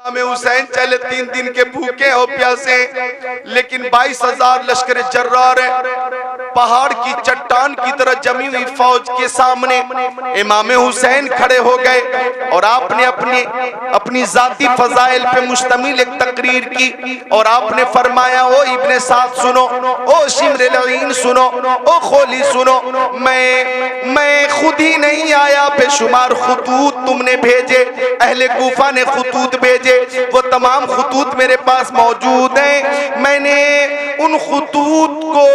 इमाम हुसैन चले 3 दिन के भूखे और प्यासे, लेकिन 22,000 लश्कर जर्रार पहाड़ की चट्टान की तरह जमी हुई फौज के सामने इमाम हुसैन खड़े हो गए और आपने अपनी जाती फजाइल पे मुश्तमिल एक तकरीर की और आपने फरमाया, ओ इब्ने साद सुनो, ओ शिमर लईन सुनो, ओ खोली सुनो, मैं खुद ही नहीं आया, बेशुमार खुतूत तुमने भेजे, अहले कूफा ने खुतूत भेजे, वो तमाम खुतूत मेरे पास मौजूद हैं। मैंने उन खुतूत को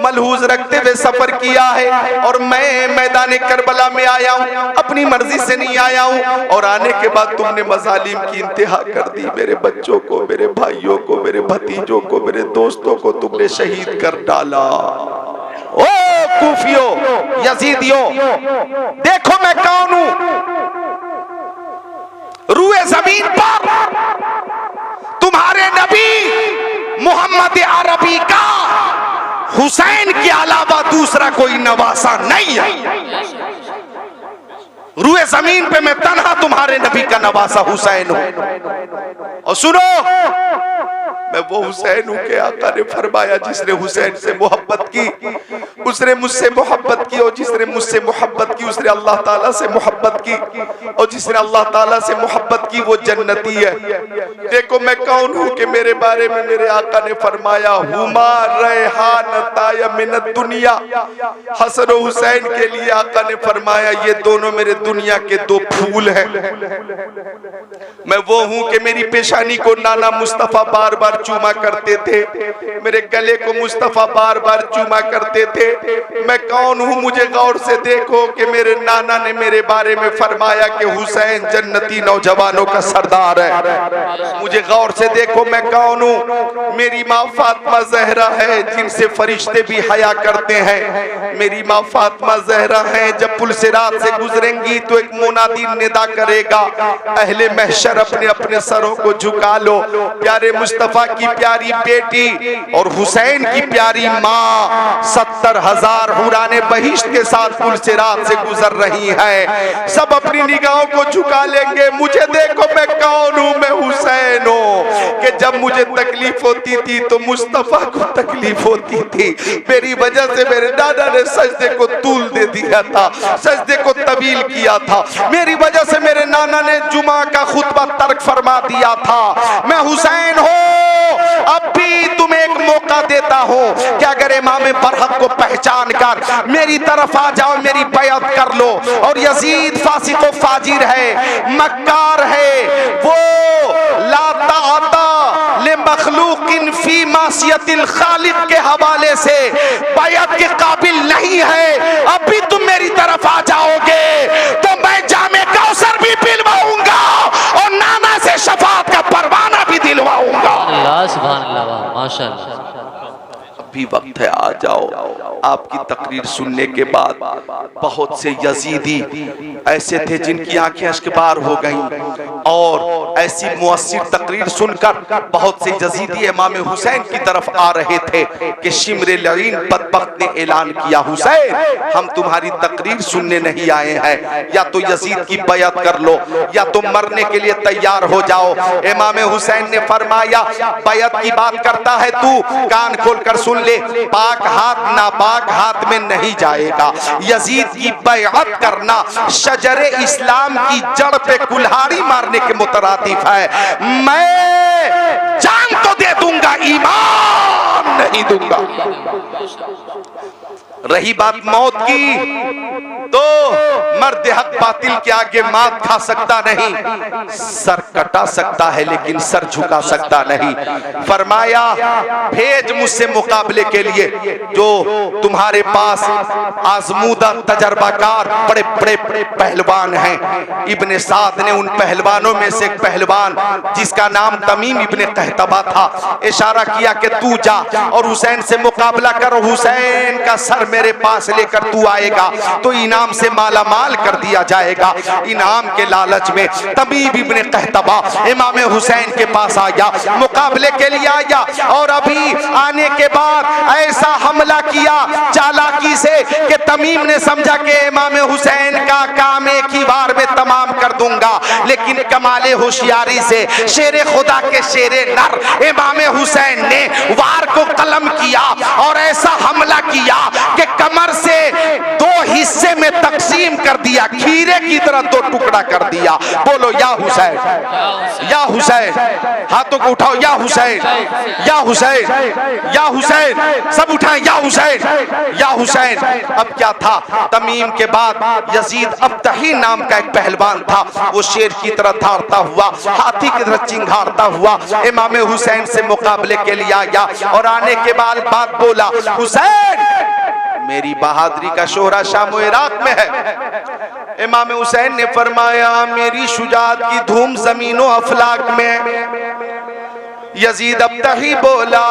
मलहूज रखते हुए सफर किया है और मैं मैदान करबला में आया हूँ, अपनी मर्जी से नहीं आया हूँ। और आने के बाद तुमने मजालिम की इंतहा कर दी, मेरे बच्चों को, मेरे भाइयों को, मेरे भतीजों को, मेरे दोस्तों को तुमने शहीद कर डाला। ओ कूफियों, यजीदियों, देखो मैं कौन हूँ। रूए जमीन पर तुम्हारे नबी मोहम्मद अरबी का हुसैन के अलावा दूसरा कोई नवासा नहीं है। रूए जमीन पे मैं तन्हा तुम्हारे नबी का नवासा हुसैन हूं। और सुनो, मैं वो हुसैन हूं के आका ने फरमाया, जिसने हुसैन से मोहब्बत की उसने मुझसे मोहब्बत की, और जिसने मुझसे मोहब्बत की उसने अल्लाह ताला से मोहब्बत की, और जिसने अल्लाह ताला से मोहब्बत की वो जन्नती है। देखो मैं कौन हूं कि मेरे बारे में मेरे आका ने फरमाया, हुमा रैहानताय मिनद दुनिया। हसन और हुसैन के लिए आका ने फरमाया, ये दोनों मेरे दुनिया के 2 फूल हैं। मैं वो हूं कि मेरी पेशानी को नाना मुस्तफा बार बार चूमा करते थे, मेरे गले को मुस्तफा बार बार चूमा करते थे। मैं कौन हूं, मुझे गौर से देखो कि मेरे नाना ने मेरे बारे में फरमाया कि हुसैन जन्नती नौजवानों का सरदार है। मुझे गौर से देखो मैं कौन हूं। मेरी माँ फातिमा जहरा है, जिनसे फरिश्ते भी हया करते हैं। मेरी माँ फातिमा जहरा है, जब पुल सिरात से गुजरेंगी तो एक मुनादी निदा करेगा, अहले महशर अपने अपने सरों को झुका लो, प्यारे मुस्तफा की प्यारी बेटी और हुसैन की प्यारी माँ 70,000 हुराने बहिश्त के साथ पुल सिरात से गुजर रही है। सब अपनी निगाहों को झुका लेंगे। मुझे देखो मैं कौन हूँ, मैं हुसैन हूँ कि जब मुझे तकलीफ होती थी तो मुस्तफा को तकलीफ होती थी। मेरी वजह से मेरे दादा ने सजदे को तूल दे दिया था, सजदे को तवील किया था। मेरी वजह से मेरे नाना ने जुमा का खुतबा तर्क फरमा दिया था। मैं हुसैन हूँ। अब भी तुम्हें एक मौका देता हूँ कि अगर इमाम बरहक को पहचान कर मेरी तरफ आ जाओ, मेरी बैअत कर लो। और यजीद फासिक व फाजिर है, मक्कार है, वो ला ताअता ले मखलूकिन फी मासियतिल खालिक के हवाले से बैअत के काबिल नहीं है। अब भी तुम मेरी तरफ आ जाओगे तो मैं जामे कौसर भी पिलवाऊंगा और नाना से शफाअत का परवाना भी दिलवाऊंगा। अल्लाह सुभान अल्लाह, माशाअल्लाह। अभी वक्त है, आ जाओ। आपकी तकरीर सुनने के बाद बहुत से यजीदी ऐसे थे जिनकी आंखें अश्कबार हो गईं, और ऐसी मुअस्सिर तकरीर सुनकर बहुत से यजीदी इमाम हुसैन की तरफ आ रहे थे कि शिमरे लईन बदबख्त ने ऐलान किया, हुसैन हम तुम्हारी तकरीर सुनने नहीं आए हैं, या तो यजीद की बैअत कर लो या तो मरने के लिए तैयार हो जाओ। इमाम हुसैन ने फरमाया, बैअत की बात करता है तू, कान खोलकर सुन ले, पाक हाथ नापाक हाथ में नहीं जाएगा। यजीद की बैअत करना शजरे इस्लाम की जड़ पे कुल्हाड़ी मारने के मुतरातिफ है। मैं जान तो दे दूंगा, ईमान नहीं दूंगा। रही बात मौत की तो मर्द हक बातिल के आगे मात खा सकता नहीं, सर कटा सकता है लेकिन सर झुका सकता नहीं। फरमाया, भेज मुझसे मुकाबले के लिए जो तुम्हारे पास आजमूदा तजर्बाकार बड़े बड़े पहलवान हैं। इब्ने साद ने उन पहलवानों में से एक पहलवान जिसका नाम तमीम इब्ने कहतबा था, इशारा किया कि तू जा और हुसैन से मुकाबला करो, हुसैन का सर मेरे पास लेकर तू आएगा तो इनाम से माला माल कर दिया जाएगा। इनाम के लालच में तमीम इब्ने कहतबा इमाम हुसैन के पास आया, मुकाबले के लिए आया। और अभी आने के बाद ऐसा हमला किया चालाकी से कि तमीम ने समझा कि इमाम हुसैन का काम एक ही बार में तमाम कर दूंगा। लेकिन कमाले होशियारी से शेरे खुदा के शेरे नर इमाम हुसैन ने वार को कलम किया और ऐसा हमला किया कि कमर से दो हिस्से में तकसीम कर दिया, खीरे की तरह दो टुकड़ा कर दिया। बोलो या हुसैन, या हुसैन, हाथों को उठाओ, या हुसैन, या हुसैन, या हुसैन, सब उठाएं, या हुसैन, या हुसैन। अब क्या था, तमीम के बाद यजीद अब्तही नाम का एक पहलवान था, वो शेर की तरह धारता हुआ, हाथी की तरह चिंघारता हुआ इमाम हुसैन से मुकाबले के लिए आया। और आने के बाद बात बोला, हुसैन मेरी बहादुरी का शोहरा शाम व इराक में है। इमाम हुसैन ने फरमाया मेरी शुजाअत की धूम जमीनों अफलाक में। यजीद अब्तही बोला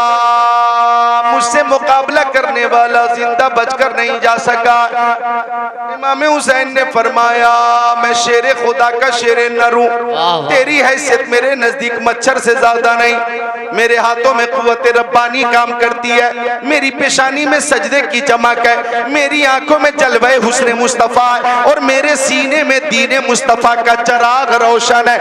मुझसे मुकाबला करने वाला जिंदा बचकर नहीं जा सका। इमाम हुसैन ने फरमाया मैं शेरे खुदा का शेरे नर हूं, तेरी हैसियत मेरे नजदीक मच्छर से ज्यादा नहीं। मेरे हाथों में कुव्वत रब्बानी काम करती है, मेरी पेशानी में सजदे की चमक है, मेरी आंखों में जलवे हुस्न मुस्तफा है और मेरे सीने में दीने मुस्तफा का चराग रोशन है।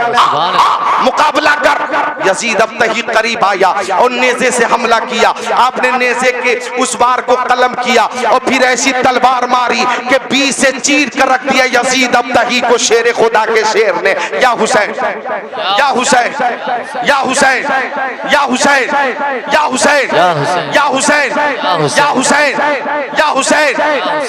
मुकाबला कर। यजीद अब्तही करीब आया और नेज़े से हमला किया। आपने नेज़े के उस बार को कलम किया और फिर ऐसी तलवार मारी कि बीच से चीर कर रख दिया यजीद अब्तही को शेर खुदा के शेर ने। या हुसैन, या हुसैन, या हुसैन, या हुसैन, या हुसैन, या हुसैन, या हुसैन, या हुसैन।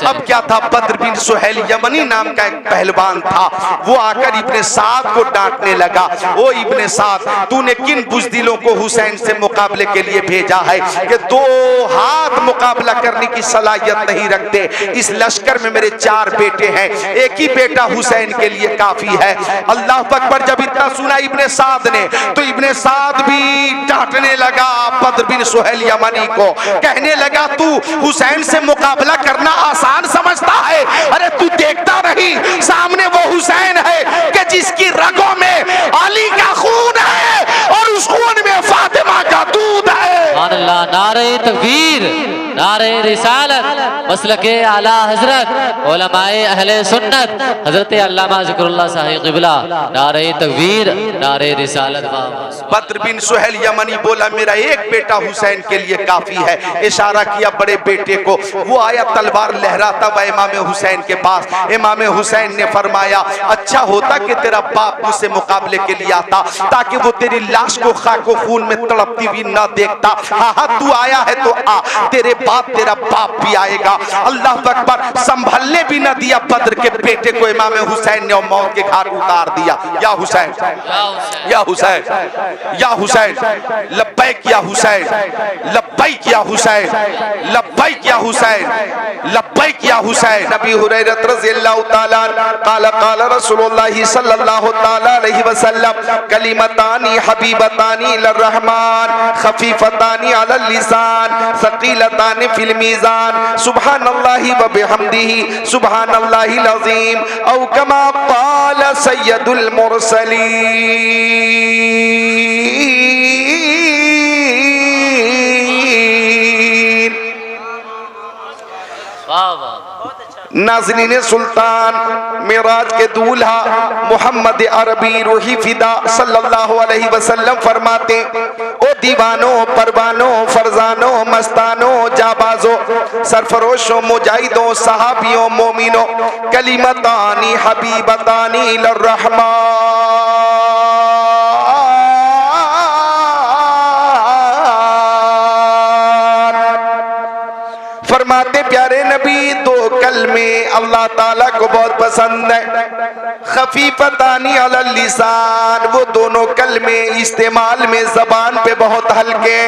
अब क्या था, बद्र बिन सुहैल यमनी नाम का एक पहलवान था, वो आकर इब्ने साद को डांटने लगा। ओ इब्ने साद, तूने किन बुज़दिलों को हुसैन से मुकाबले के लिए भेजा है कि दो हाथ मुकाबला करने की सलाहियत नहीं रखते। इस लश्कर में मेरे 4 बेटे हैं, एक ही बेटा हुसैन के लिए काफी है। अल्लाह अकबर। जब इतना सुना इब्ने साद ने तो इब्ने साद भी डांटने लगा बद्र बिन सुहैल यमनी को, कहने लगा तू हुसैन से मुकाबला करना आसान समझता है? अरे तू देखता नहीं सामने वो हुसैन है कि जिसकी रगों में अली का खून है और उस खून में फातिमा का दूध है। अल्लाह, नारे तकबीर, नारे रिसालत, मसलके आला हजरत उलमाए अहले सुन्नत हजरत अल्लामा ज़िक्रुल्लाह साहिब क़िबला, नारे तकबीर, नारे रिसालत। बद्र बिन सुहैल यमनी बोला मेरा एक बेटा हुसैन के लिए काफी है। इशारा किया बड़े बेटे को, वो आया तलवार लहराता हुआ इमाम हुसैन के पास। इमाम हुसैन ने फरमाया अच्छा होता कि तेरा बाप मुझसे मुकाबले के लिए आता, ताकि वो तेरी लाश को खाको खून में तड़पती हुई ना देखता। हाँ हाँ, तू आया है तो आ, तेरा बाप भी आएगा। अल्लाह अकबर। संभलने भी न दिया बद्र के बेटे को इमाम हुसैन ने मौत के घाट उतार दिया। या हुसैन, या हुसैन, या हुसैन, लब्बैक या हुसैन, लब्बैक या हुसैन, लब्बैक या हुसैन, लब्बैक या हुसैन। नबी हुरैरा रज़ियल्लाहु ताला क़ाल क़ाल रसूलुल्लाह सल्लल्लाहु ताला अलैहि वसल्लम कलिमतानी हबीबतानी लिर्रहमान खफीफतानी अलल लिसान सकीलतानी फिल मीज़ान सुब्हानल्लाहि व बिहम्दिही सुब्हानल्लाहिल अज़ीम औ कमा क़ाल सय्यदुल मुरसलीन। नाज़रीन सुल्तान, मेराज के दूल्हा मोहम्मद अरबी रूही फिदा सल्लल्लाहु अलैहि वसल्लम फरमाते ओ दीवानो, परवानो, फरजानो, मस्तानो, जाबाजो, सरफरोशो, मुजाहिदो, सहाबियों, मोमिनो, कलिमतानी हबीबतानी लिर्रहमान। फरमाते प्यारे नबी दो कलमे अल्लाह ताला को बहुत पसंद है। खफीफतानी अलल लिसान, वो दोनों कलमे इस्तेमाल में जबान पे बहुत हल्के,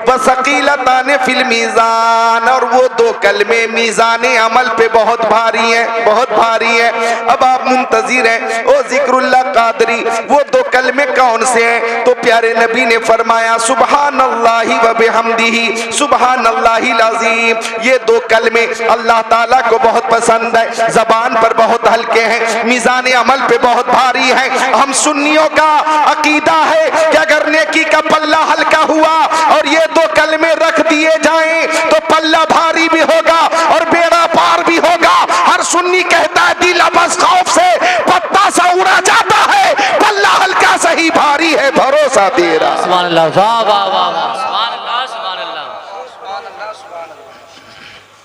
व सकीलतान फिल मीज़ान, और वो दो कलमे मीज़ाने अमल पे बहुत भारी हैं, बहुत भारी हैं। अब आप मुंतज़िर हैं, ओ ज़िक्रुल्लाह कादरी, वो दो कलमे कौन से हैं? तो प्यारे नबी ने फरमाया सुबहानल्लाहि व बिहम्दिही सुबहानल्लाहिल अज़ीम। ये दो कलमे अल्लाह ताला को बहुत पसंद है, जबान पर बहुत हल्के हैं, मीज़ान अमल पे बहुत भारी है। हम सुन्नियों का अकीदा है कि अगर नेकी का पल्ला हल्का हुआ और ये दो कलमे रख दिए जाएं तो पल्ला भारी भी होगा और बेड़ा पार भी होगा। हर सुन्नी कहता है दिल बस खौफ से पत्ता सा उड़ा जाता है, पल्ला हल्का सही भारी है, भरोसा तेरा। सुभान अल्लाह, वाह वाह वाह वाह, सुभान अल्लाह, सुभान अल्लाह।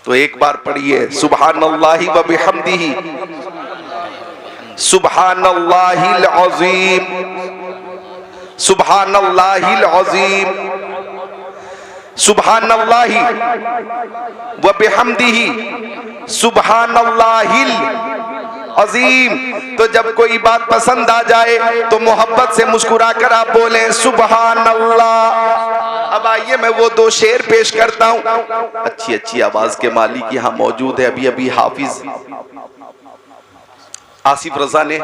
तो एक बार पढ़िए सुबहानल्लाहि व बिहम्दिही सुबहानल्लाहिल अज़ीम सुबहानल्लाहिल अज़ीम सुबहानल्लाहि व बिहम्दिही सुबहानल्लाहिल अज़ीम। तो जब कोई बात पसंद आ जाए तो मोहब्बत से मुस्कुराकर आप बोलें सुबहानल्लाह। अब आइए मैं वो दो शेर पेश करता हूँ। अच्छी अच्छी आवाज के मालिक यहाँ मौजूद है। अभी अभी हाफिज आसिफ रजा ने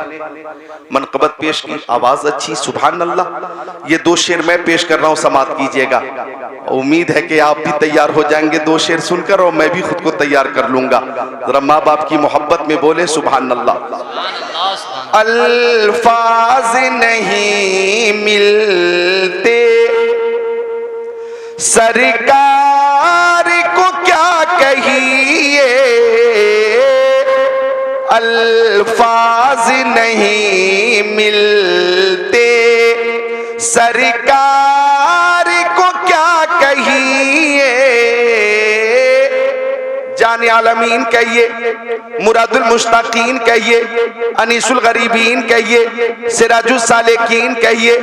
मनकबत पेश की, आवाज अच्छी, सुभान अल्लाह। ये दो शेर मैं पेश कर रहा हूँ, समात कीजिएगा। उम्मीद है कि आप भी तैयार हो जाएंगे दो शेर सुनकर, और मैं भी खुद को तैयार कर लूंगा। जरा माँ बाप की मोहब्बत में बोले सुभान अल्लाह। अल्फाज नहीं मिलते सरकार को क्या कहिए, अल्फाज नहीं मिलते सरकार को क्या कहिए। जाने आलमीन कहिए, मुरादुल मुश्ताकीन कहिए, अनीसुल गरीबीन कहिए, सिराजुल सालिकीन कहिए,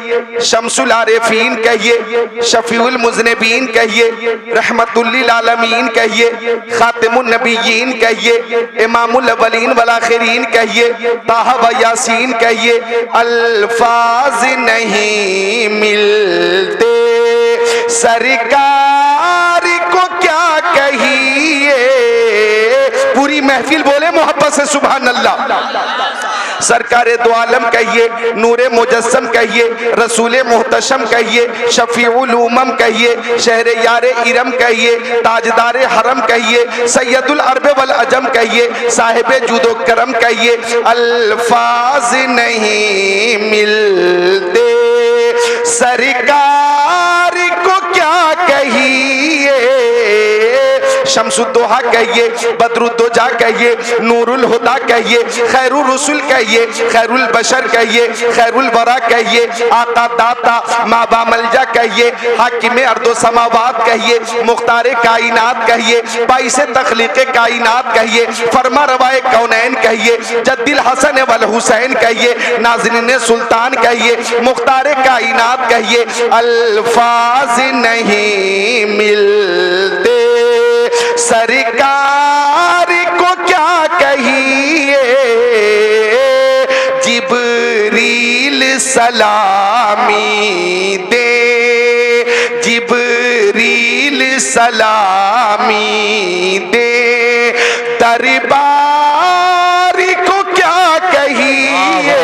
शम्सुल आरिफीन कहिए, शफीउल मुज़निबीन कहिए, रहमतुल लिल आलमीन कहिए, खातिमुन नबिय्यीन कहिए, इमामुल अव्वलीन वल आखिरीन कहिए, ताहा व यासीन कहिए। अल्फाज नहीं मिलते सरकार को क्या कहिए। पूरी महफिल बोले मोहब्बत से सुभान अल्लाह। सरकारे दो आलम कहिए, नूरे मुजस्सम कहिए, रसूले मुहतशम कहिए, शफीउल उमम कहिए, शहरे यारे इरम कहिए, ताजदारे हरम कहिए, सैयदुल अरब वल अजम कहिए, साहिबे जुदो करम कहिए। अल्फाज नहीं मिलते सरकार को क्या कहिए। शम्सुद्दोहा कहिए, बदरुद्दोजा कहिए, नूरुल हुदा कहिए, खैरुर रसूल कहिए, खैरुल बशर कहिए, खैरुल वरा कहिए, आका दाता माबा मलजा कहिए, हाकिम अर्दो समावात कहिए, मुख्तार कायनात कहिए, बाइसे तखलीक कायनात कहिए, फरमा रवाए कौनैन कहिए, जद्दिल हसन वल हुसैन कहिए, नाज़रीन सुल्तान कहिए, मुख्तार कायनात कहिए। अल्फाज नहीं मिलते सरकार को क्या कहिए। जिब्रील सलामी दे, जिब्रील सलामी दे, दरबार को क्या कहिए।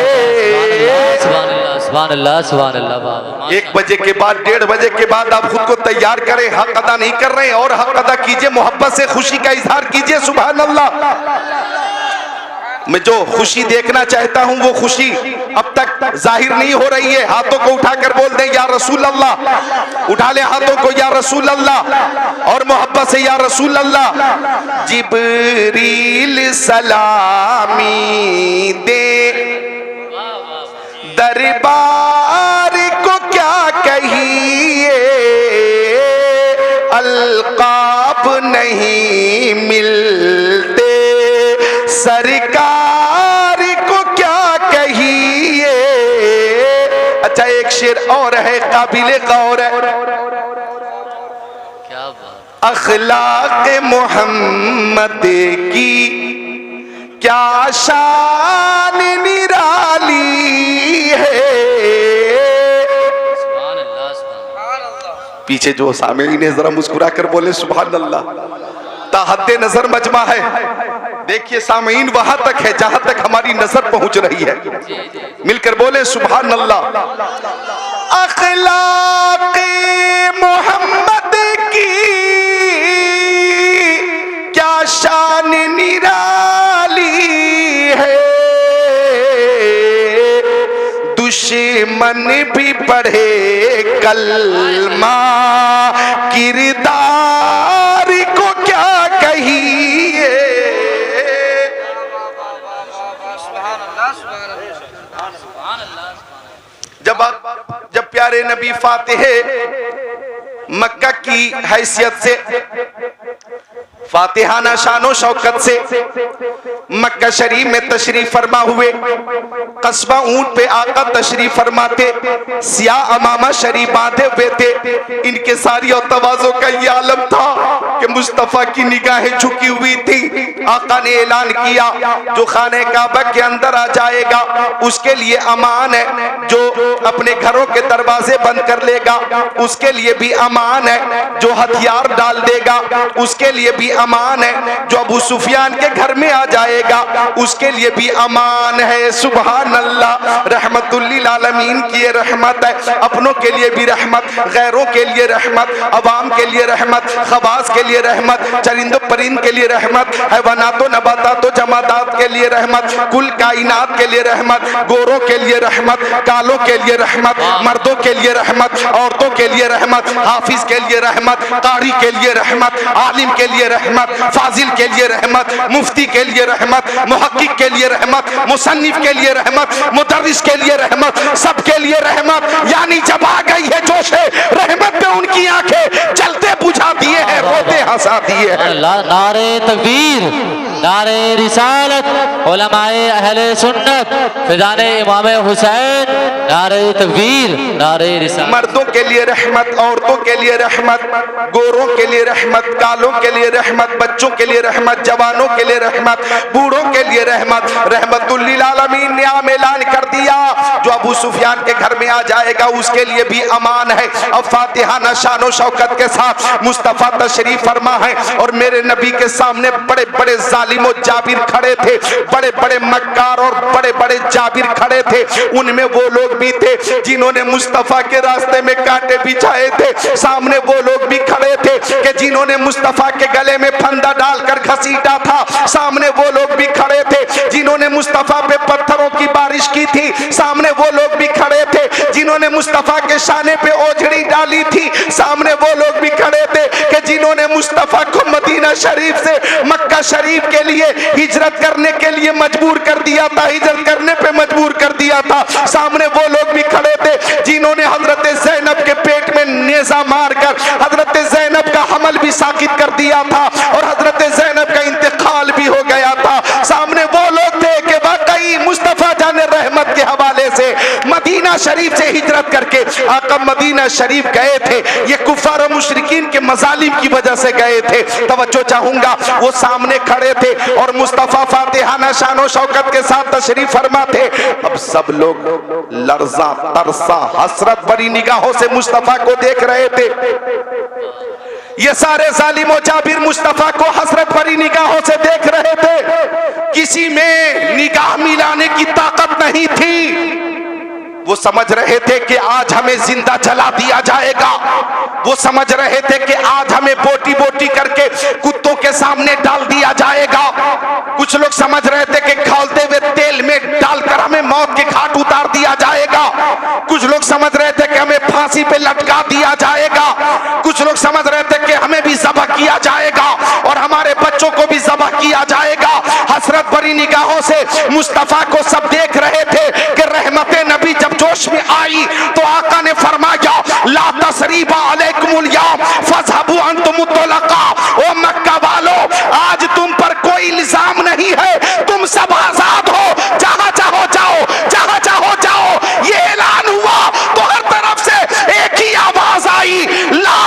सुभान अल्लाह, सुभान अल्लाह, बाबा। 1 बजे के बाद 1:30 बजे के बाद आप खुद को तैयार करें। हक अदा नहीं कर रहे हैं और हक अदा कीजिए, मोहब्बत से खुशी का इजहार कीजिए। सुभान अल्लाह। मैं जो खुशी देखना चाहता हूं वो खुशी अब तक जाहिर नहीं हो रही है। हाथों को उठाकर बोल दें या रसूल अल्लाह। उठा ले हाथों को या रसूल अल्लाह, और मोहब्बत से या रसूल अल्लाह। जिब्रील सलामी दे, दरबार को क्या कहिए। अलकाब नहीं मिलते सरकार को क्या कहिए। अच्छा एक शेर और है, काबिले गौर है। क्या बात। अखलाक मोहम्मद की क्या शान निराली है। पीछे जो सामईन है जरा मुस्कुरा कर बोले सुभान अल्लाह। ताहद्दे नजर मजमा है। देखिए सामईन वहां तक है जहां तक हमारी नजर पहुंच रही है। मिलकर बोले सुभान अल्लाह। अखलाक़े मोहम्मद की क्या शान निराली है। दुश्मन भी पढ़े कलमा किरदार को क्या कहिए। जब प्यारे नबी फातिहे मक्का की हैसियत से, फातिहाना शानो शौकत से मक्का शरीफ में तशरीफ फरमा हुए। कस्बा ऊंट पे आका तशरीफ फरमाते, सियाह अमामा शरीफ बांधे हुए थे। इनके सारी और तवाज़ो का ये आलम था कि मुस्तफ़ा की निगाहें झुकी हुई थी। आका ने ऐलान किया जो खाने काबा के अंदर आ जाएगा उसके लिए अमान है, जो अपने घरों के दरवाजे बंद कर लेगा उसके लिए भी अमान है, जो हथियार डाल देगा उसके लिए भी अमान है, जो अबू सुफियान के घर में आ जाएगा उसके लिए भी अमान है। सुभान अल्लाह। रहमतुल लिल आलमीन की रहमत है, अपनों के लिए भी रहमत, गैरों के लिए रहमत, अवाम के लिए रहमत, खवास के लिए रहमत, चरिंदो परिंद के लिए रहमत, हैवानातो नबातातो जमादात के लिए रहमत, कुल कायनात के लिए रहमत, गोरों के लिए रहमत, कालों के लिए रहमत, मर्दों के लिए रहमत, औरतों के लिए रहमत, हाफिज के लिए रहमत, कारी के लिए रहमत, आलिम के लिए रहमत, फाजिल के लिए रहमत, मुफ्ती के लिए रहमत, मुहक्किक के लिए रहमत, मुसन्निफ के लिए रहमत, मुदर्रिस के लिए रहमत, सबके लिए रहमत। यानी जब आ गई है जोश है रहमत पे उनकी आंखें जलते बुझा दिए हैं, रोते हंसा दिए हैं। नारे तकबीर, नारे रिसालत, उलमाए अहले सुन्नत, फिजाने इमाम हुसैन, नारे तकबीर, नारे रिसालत। मर्दों के लिए रहमत, औरतों के लिए रहमत, गोरों के लिए रहमत, कालों के लिए रहमत, बच्चों के लिए रहमत, जवानों के लिए रहमत, बूढ़ों के लिए रहमत। रहमतुल लिल आलमीन ने आम ऐलान कर दिया जो अबू सुफियान के घर में आ जाएगा उसके लिए भी अमान है। अब फातिहाना शानो शौकत के साथ मुस्तफा तशरीफ फरमा है और मेरे नबी के सामने बड़े बड़े जालिम और जाबिर खड़े थे, बड़े बड़े मक्कार और बड़े बड़े जाबिर खड़े थे। उनमें वो लोग भी थे जिन्होंने मुस्तफा के रास्ते में कांटे बिछाए थे, सामने वो लोग भी खड़े थे कि जिन्होंने मुस्तफा के गले में फंदा डालकर घसीटा था, सामने वो लोग भी खड़े थे जिन्होंने मुस्तफा पे पत्थरों की बारिश की थी, सामने वो लोग भी खड़े थे जिन्होंने मुस्तफा के शाने पे ओझड़ी डाली थी, सामने वो लोग भी खड़े थे कि जिन्होंने मुस्तफा को मदीना शरीफ से मक्का शरीफ के लिए हिजरत करने के लिए मजबूर कर दिया था, हिजरत करने पे मजबूर कर दिया था। सामने वो लोग भी खड़े थे जिन्होंने हजरत ज़ैनब के पेट में नेज़ा मारकर हजरत ज़ैनब का हमल भी साकित कर दिया था और हजरत ज़ैनब का इंतकाल भी हो गया था। सामने वो लोग थे कि वाकई मुस्तफा जाने रहमत के हवाले से मदीना शरीफ से हिजरत करके आका मदीना शरीफ गए थे। ये कुफार और मुशरिकीन के मजालिम की वजह से गए थे। तवज्जो चाहूंगा, वो सामने खड़े थे और मुस्तफा फातिहाना शानो शौकत के साथ तशरीफ फरमा थे। अब सब लोग लर्जा तरसा हसरत भरी निगाहों से मुस्तफा को देख रहे थे। ये सारे जालिम जाबिर मुस्तफा को हसरत भरी निगाहों से देख रहे थे। किसी में निगाह मिलाने की ताकत नहीं थी। वो समझ रहे थे कि आज हमें जिंदा जला दिया जाएगा। वो समझ रहे थे कि आज हमें बोटी बोटी करके कुत्तों के सामने डाल दिया जाएगा। कुछ लोग समझ रहे थे कि खौलते हुए तेल में डालकर हमें मौत के घाट उतार दिया जाएगा। कुछ लोग समझ रहे थे कि हमें फांसी पे लटका दिया जाएगा। कुछ लोग समझ रहे थे कि हमें भी ज़बह किया जाएगा और हमारे बच्चों को भी ज़बह किया जाएगा। हसरत भरी निगाहों से मुस्तफा को सब देख रहे थे कि रहमते नबी जब जोश में आई तो आका ने फरमाया ला तसरीबा अलैकुमुल यौम फज़हबू अंतुम तुलका। ओ मक्का वालों, आज तुम पर कोई इल्जाम नहीं है, तुम सब आजाद हो, जहां चाहो जाओ, जहां चाहो जाओ। ये ऐलान हुआ तो हर तरफ से एक ही आवाज आई, ला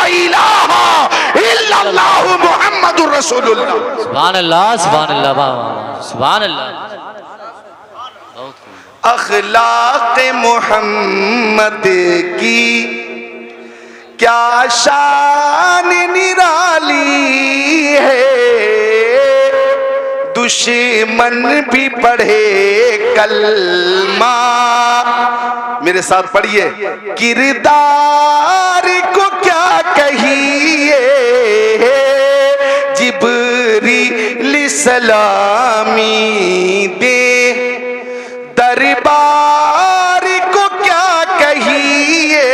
इलाहा इल्लल्लाहु मुहम्मदुर रसूलुल्लाह। सुभान अल्लाह, सुभान अल्लाह, सुभान अल्लाह। अखलाक मोहम्मद की क्या शान निराली है, दुश्मन भी पढ़े कलमा। मेरे साथ पढ़िए, किरदार को क्या कहिए, जिब्रील सलामी दे, दरबार को क्या कहिए।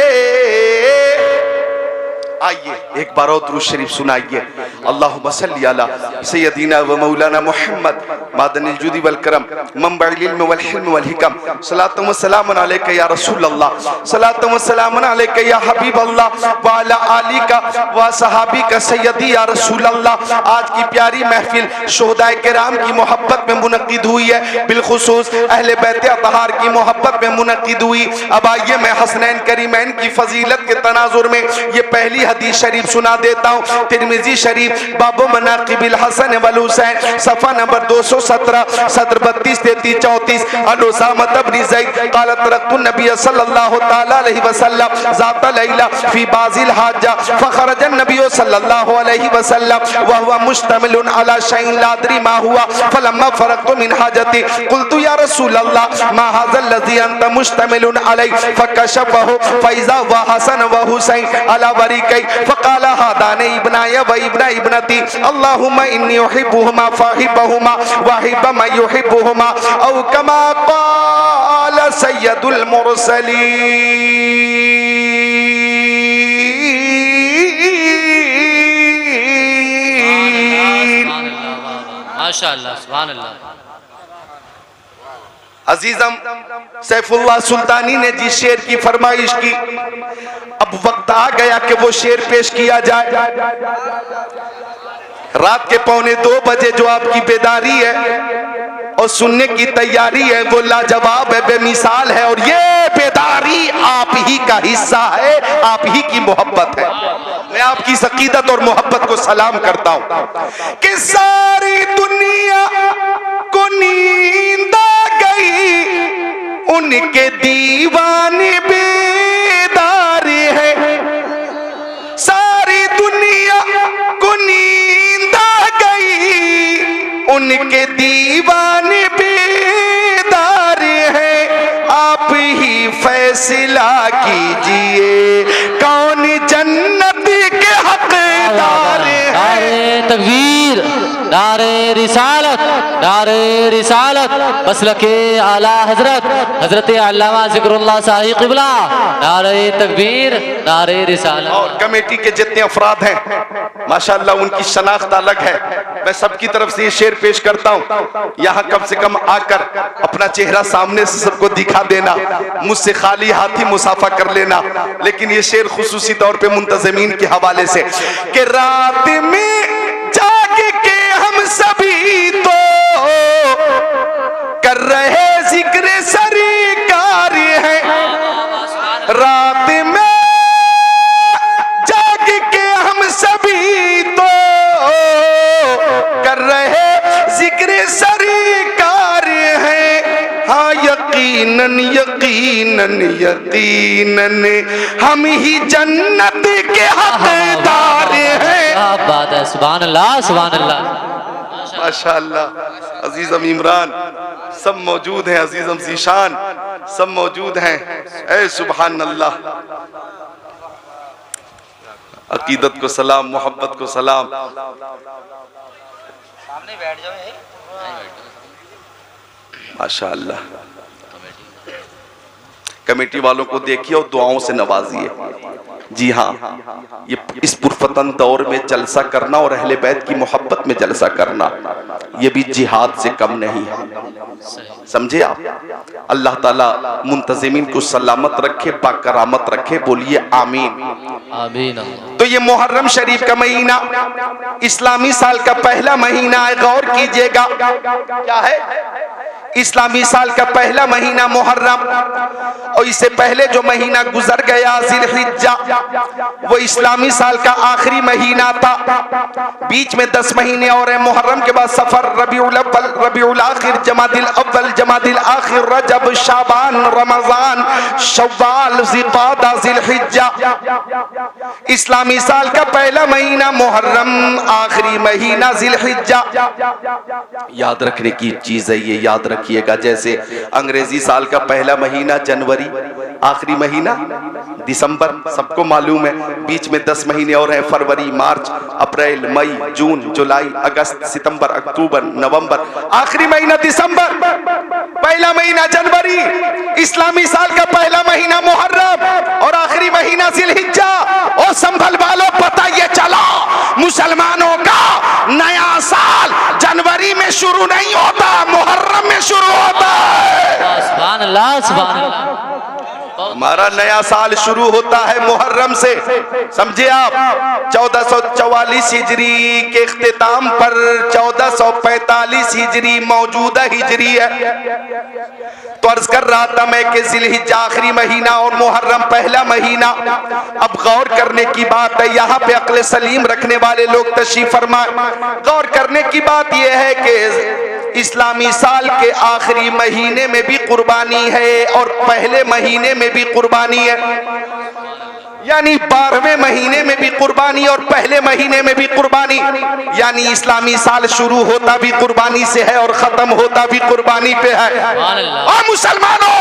आइए एक बार और दुरूद शरीफ सुनाइए। अल्लाहुम्मा सल्ली अला सय्यदिना व मौलाना मुहम्मद मादनिल जुदी वल करम मंबइल इल्म वल हिल्म वल हिकम। सलातु व सलामुन अलैका या रसूल अल्लाह, सलातु व सलामुन अलैका या हबीब अल्लाह व अला आलिका व सहाबिका सय्यदी या रसूल अल्लाह। आज की प्यारी महफिल शुहदाए किराम की मोहब्बत में मुनक्किद हुई है, बिलखुसूस अहले बैत अतहार की मोहब्बत में मुनक्किद हुई। अब आइए मैं हसनैन करीमैन की फजीलत के तनाजुर में ये पहली हदीस शरीफ सुना देता हूँ। तिरमिजी शरीफ बाबू मनाकिबिल हसन वल हुसैन सफा नंबर 217 सदर 32 33 34। अन उसामा इब्न ज़ैद क़ाल तरक्तु नबी सल्लल्लाहु तआला अलैहि वसल्लम ज़ात लैला फी बाज़िल हाजा फखरज नबी सल्लल्लाहु अलैहि वसल्लम व हुवा मुश्तमिलुन अला शैइन ला अदरी मा हुआ फलम्मा फरगतु मिन हाजती क़ुल्तु या रसूल अल्लाह मा हाज़ा अल्लज़ी अन्त मुश्तमिलुन अलैहि फकशफहु फइज़ा व हसन व हुसैन अला वरीकै फक़ाल हादान इब्नाया व इब्ना इब्नती अल्लाहुम्मा इन्नी उहिब्बुहुमा फ़ाहिब्बहुमा व हिब्ब मा युहिब्बुहुमा औ कमा क़ाल सय्यदुल मुरसलीन। माशाअल्लाह, सुभान अल्लाह। अजीजम सैफुल्लाह सुल्तानी ने जिस शेर की फरमाइश की, अब वक्त आ गया कि वो शेर पेश किया जाए। रात के 1:45 बजे जो आपकी बेदारी है और सुनने की तैयारी है वो लाजवाब है, बेमिसाल है। और ये बेदारी आप ही का हिस्सा है, आप ही की मोहब्बत है। मैं आपकी अकीदत और मोहब्बत को सलाम करता हूं कि सारी दुनिया को नींद आ गई, उनके दीवाने बेदार है। सारी दुनिया को नींद आ गई, उनके दीवाने बेदार है। आप ही फैसला कीजिए कौन जन्नत के हकदार है। नारे तकबीर, नारे रिसालत, नारे रिसालत, मसलके आला हजरत हजरत अल्लामा ज़िक्रुल्लाह शाही क़िबला। नारे तकबीर, नारे रिसालत। और कमेटी के जितने अफराद हैं माशाअल्लाह उनकी शनाख्त अलग है। मैं सबकी तरफ से ये शेर पेश करता हूँ। यहाँ कम से कम आकर अपना चेहरा सामने से सबको दिखा देना, मुझसे खाली हाथ ही मुसाफा कर लेना। लेकिन ये शेर खुसूसी तौर पे मुंतज़मीन के हवाले से कि रात में जाग के हम सभी तो कर रहे जिक्र सरकार है। रात में जाग के हम सभी तो कर रहे जिक्र सरकार है। हाँ यकीनन यकीनन यकीनन हम ही जन्नत के हकदार हैं। क्या बात है, सुभान अल्लाह, सुभान अल्लाह। माशाअल्लाह। अजीजम इमरान सब मौजूद हैं, अजीजम ज़ीशान सब मौजूद हैं। ए सुभान अल्लाह। अकीदत को सलाम, मोहब्बत को सलाम। सामने बैठ जाओ। माशाअल्लाह। कमेटी वालों को देखिए और दुआओं से नवाजिए। जी हाँ, ये इस पुरफतन दौर में जलसा करना और अहले बैत की मोहब्बत में जलसा करना ये भी जिहाद से कम नहीं है। समझे आप? अल्लाह ताला मुंतज़िमीन को सलामत रखे, बाकरामत रखे। बोलिए आमीन, आमीन। तो ये मुहर्रम शरीफ का महीना इस्लामी साल का पहला महीना है। गौर कीजिएगा, क्या है? इस्लामी साल का पहला महीना मुहर्रम, और इससे पहले जो महीना गुजर गया जिलहिज्जा, वो इस्लामी साल का आखिरी महीना था। बीच में 10 महीने और है। मुहर्रम के बाद सफर, रबीउल अव्वल, रबीउल आखिर, जमादिल अव्वल, जमादिल आखिर, रजब, शाबान, रमजान, शव्वाल, ज़िलक़ादा, ज़िलहिज्जा। इस्लामी साल का पहला महीना मुहर्रम, आखिरी महीना ज़िलहिज्जा। याद रखने की चीज है ये, याद रखिएगा। जैसे अंग्रेजी साल का पहला महीना जनवरी, आखिरी महीना दिसंबर, सबको मालूम है। बीच में 10 महीने और हैं, फरवरी, मार्च, अप्रैल, मई, जून, जुलाई, अगस्त, सितंबर, अक्टूबर, नवंबर, आखिरी महीना दिसंबर, पहला महीना जनवरी। इस्लामी साल का पहला महीना मुहर्रम और आखिरी महीना जिलहिज्जा। और संभल वालों, पता ये चला मुसलमानों का नया साल जनवरी में शुरू नहीं होता, मुहर्रम में शुरू होता है। सुभान अल्लाह, सुभान अल्लाह। हमारा नया साल शुरू होता है मुहर्रम से, समझे आप। 1444 हिजरी के इख्तिताम पर 1445 हिजरी मौजूदा हिजरी है। तो अर्ज कर रहा था मैं कि जिलहिज्जा आखिरी महीना और मुहर्रम पहला महीना। अब गौर करने की बात है, यहाँ पे अक्ल सलीम रखने वाले लोग तशरीफ फरमाए। गौर करने की बात यह है कि इस्लामी साल के आखिरी महीने में भी कुर्बानी है और पहले महीने में भी कुर्बानी है, यानी 12वें महीने में भी कुर्बानी और पहले महीने में भी कुर्बानी। यानी इस्लामी साल शुरू होता भी कुर्बानी से है और खत्म होता भी कुर्बानी पे है। और मुसलमानों,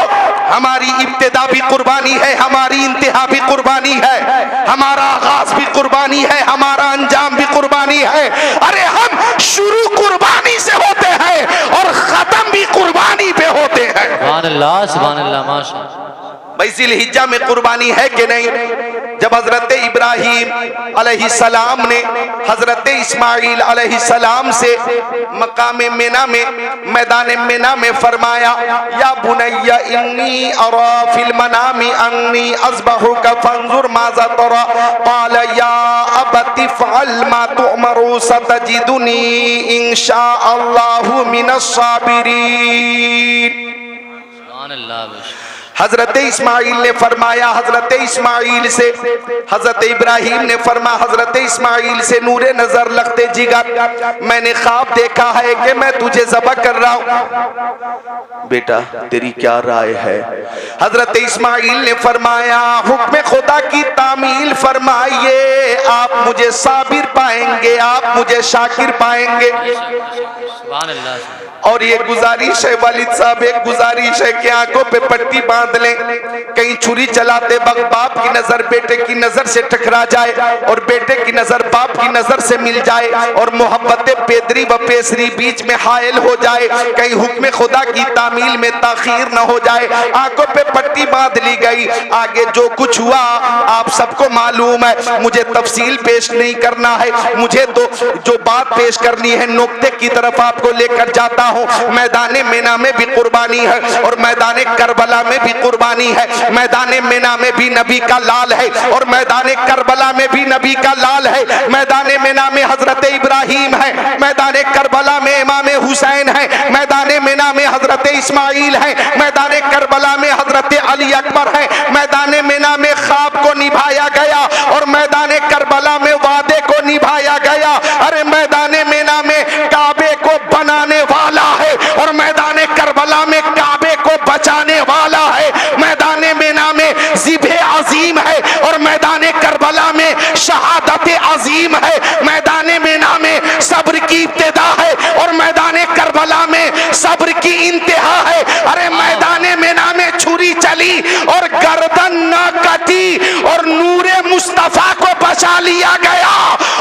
हमारी इब्तिदा भी कुर्बानी है, हमारी इंतहा भी कुर्बानी है, हमारा आगाज भी कुर्बानी है, हमारा अंजाम भी कुर्बानी है। अरे हम शुरू कुर्बानी से होते हैं और खत्म भी कुर्बानी पे होते हैं। सुभान अल्लाह, सुभान अल्लाह, माशाअल्लाह। भाई जिलहिज्जा में कुर्बानी है कि नहीं? जब हजरत इब्राहीम अलैहिस्सलाम ने हजरत इस्माइल अलैहिस्सलाम से मकाम मिना में, मैदान मिना में फरमाया, या बुनैया इन्नी अरा फिल मनामी अन्नी अज़बहुका फंजुर माज़ा तरा, क़ाल या अबति फ़अल मा तुअमरु सतजिदुनी इंशाअल्लाहु मिनस साबिरीन। सुभान अल्लाह। हजरत इस्माइल ने फरमाया, हजरत इस्माइल से हजरत इब्राहिम ने फरमाया, हजरत इस्माइल से नूरे नजर लगते जिगर, मैंने ख्वाब देखा है कि मैं तुझे ज़बह कर रहा हूँ, बेटा तेरी क्या राय है? हजरत इस्माइल ने फरमाया, हुक्म खुदा की तामील फरमाइए, आप मुझे साबिर पाएंगे, आप मुझे शाकिर पाएंगे। सुभान अल्लाह। और ये गुजारिश है वालिद साहब, एक गुजारिश है कि आंखों पे पट्टी बांध लें, कहीं छुरी चलाते वक्त बाप की नजर बेटे की नजर से टकरा जाए और बेटे की नजर बाप की नजर से मिल जाए और मोहब्बत पेदरी व पेसरी बीच में हायल हो जाए, कहीं हुक्म खुदा की तामील में ताखीर न हो जाए। आंखों पे पट्टी बांध ली गई। आगे जो कुछ हुआ आप सबको मालूम है, मुझे तफसील पेश नहीं करना है, मुझे तो जो बात पेश करनी है नुक्ते की तरफ आपको लेकर जाता हूं। मैदान मिना में भी कुर्बानी है और मैदान करबला में भी कुर्बानी है। मैदान मिना में भी नबी का लाल है और मैदान करबला में भी नबी का लाल है। मैदान मिना में हजरत इब्राहीम है, मैदान करबला में इमाम हुसैन है, मैदान मिना में हजरत इस्माइल है, मैदान करबला में हजरत अली अकबर है। मैदान मिना में ख्वाब को निभाया गया और मैदान करबला में वादे को निभाया गया। अरे मैदान मिना में काबे को बनाने वाला है और मैदान करबला में काबे को बचाने वाला है। मैदान मिना में ज़िबे अजीम है और मैदान करबला में शहादत अजीम है। मैदान मिना में सब्र की इब्तिदा है और मैदान करबला में सब्र की इंतहा है। अरे मैदान मिना में छुरी चली और गर्दन न कटी और नूरे मुस्तफा को बचा लिया गया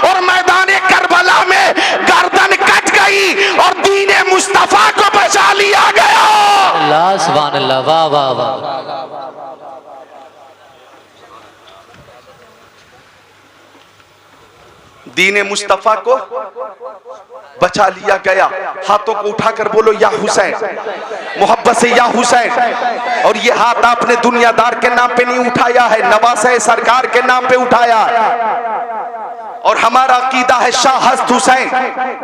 और मैदान करबला में गर्दन कट गई और दीने मुस्तफा को बचा लिया गया। अल्लाह, सुभान अल्लाह, वाह वाह वाह। दीने मुस्तफा को बचा लिया गया। हाथों को उठाकर बोलो या हुसैन, मोहब्बत से या हुसैन। और ये हाथ आपने दुनियादार के नाम पे नहीं उठाया है, नवासे सरकार के नाम पे उठाया है। और हमारा अकीदा है शाह हस्त हुसैन,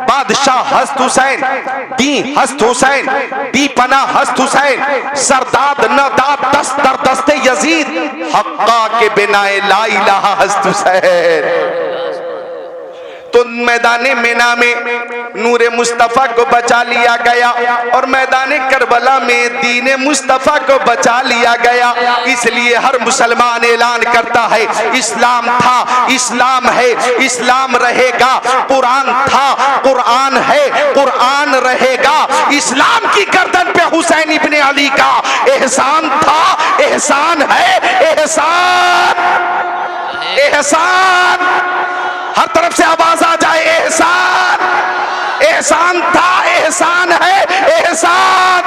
बादशाह हस्त हुसैन, दी हस्त हुसैन, दी पना हस्त हुसैन, सरदाद न दाद दस्त दर दस्ते यजीद, हक्का के बिनाए ला इलाहा हस्त हुसैन। तो मैदाने मेना में नूरे मुस्तफा को बचा लिया गया और मैदाने करबला में दीने मुस्तफा को बचा लिया गया। इसलिए हर मुसलमान ऐलान करता है इस्लाम था, इस्लाम है, इस्लाम रहेगा। कुरान था, कुरान है, कुरान रहेगा। इस्लाम की गर्दन पे हुसैन इब्ने अली का एहसान था, एहसान है, एहसान, एहसान। हर तरफ से आवाज आ जाए एहसान, एहसान था, एहसान है, एहसान।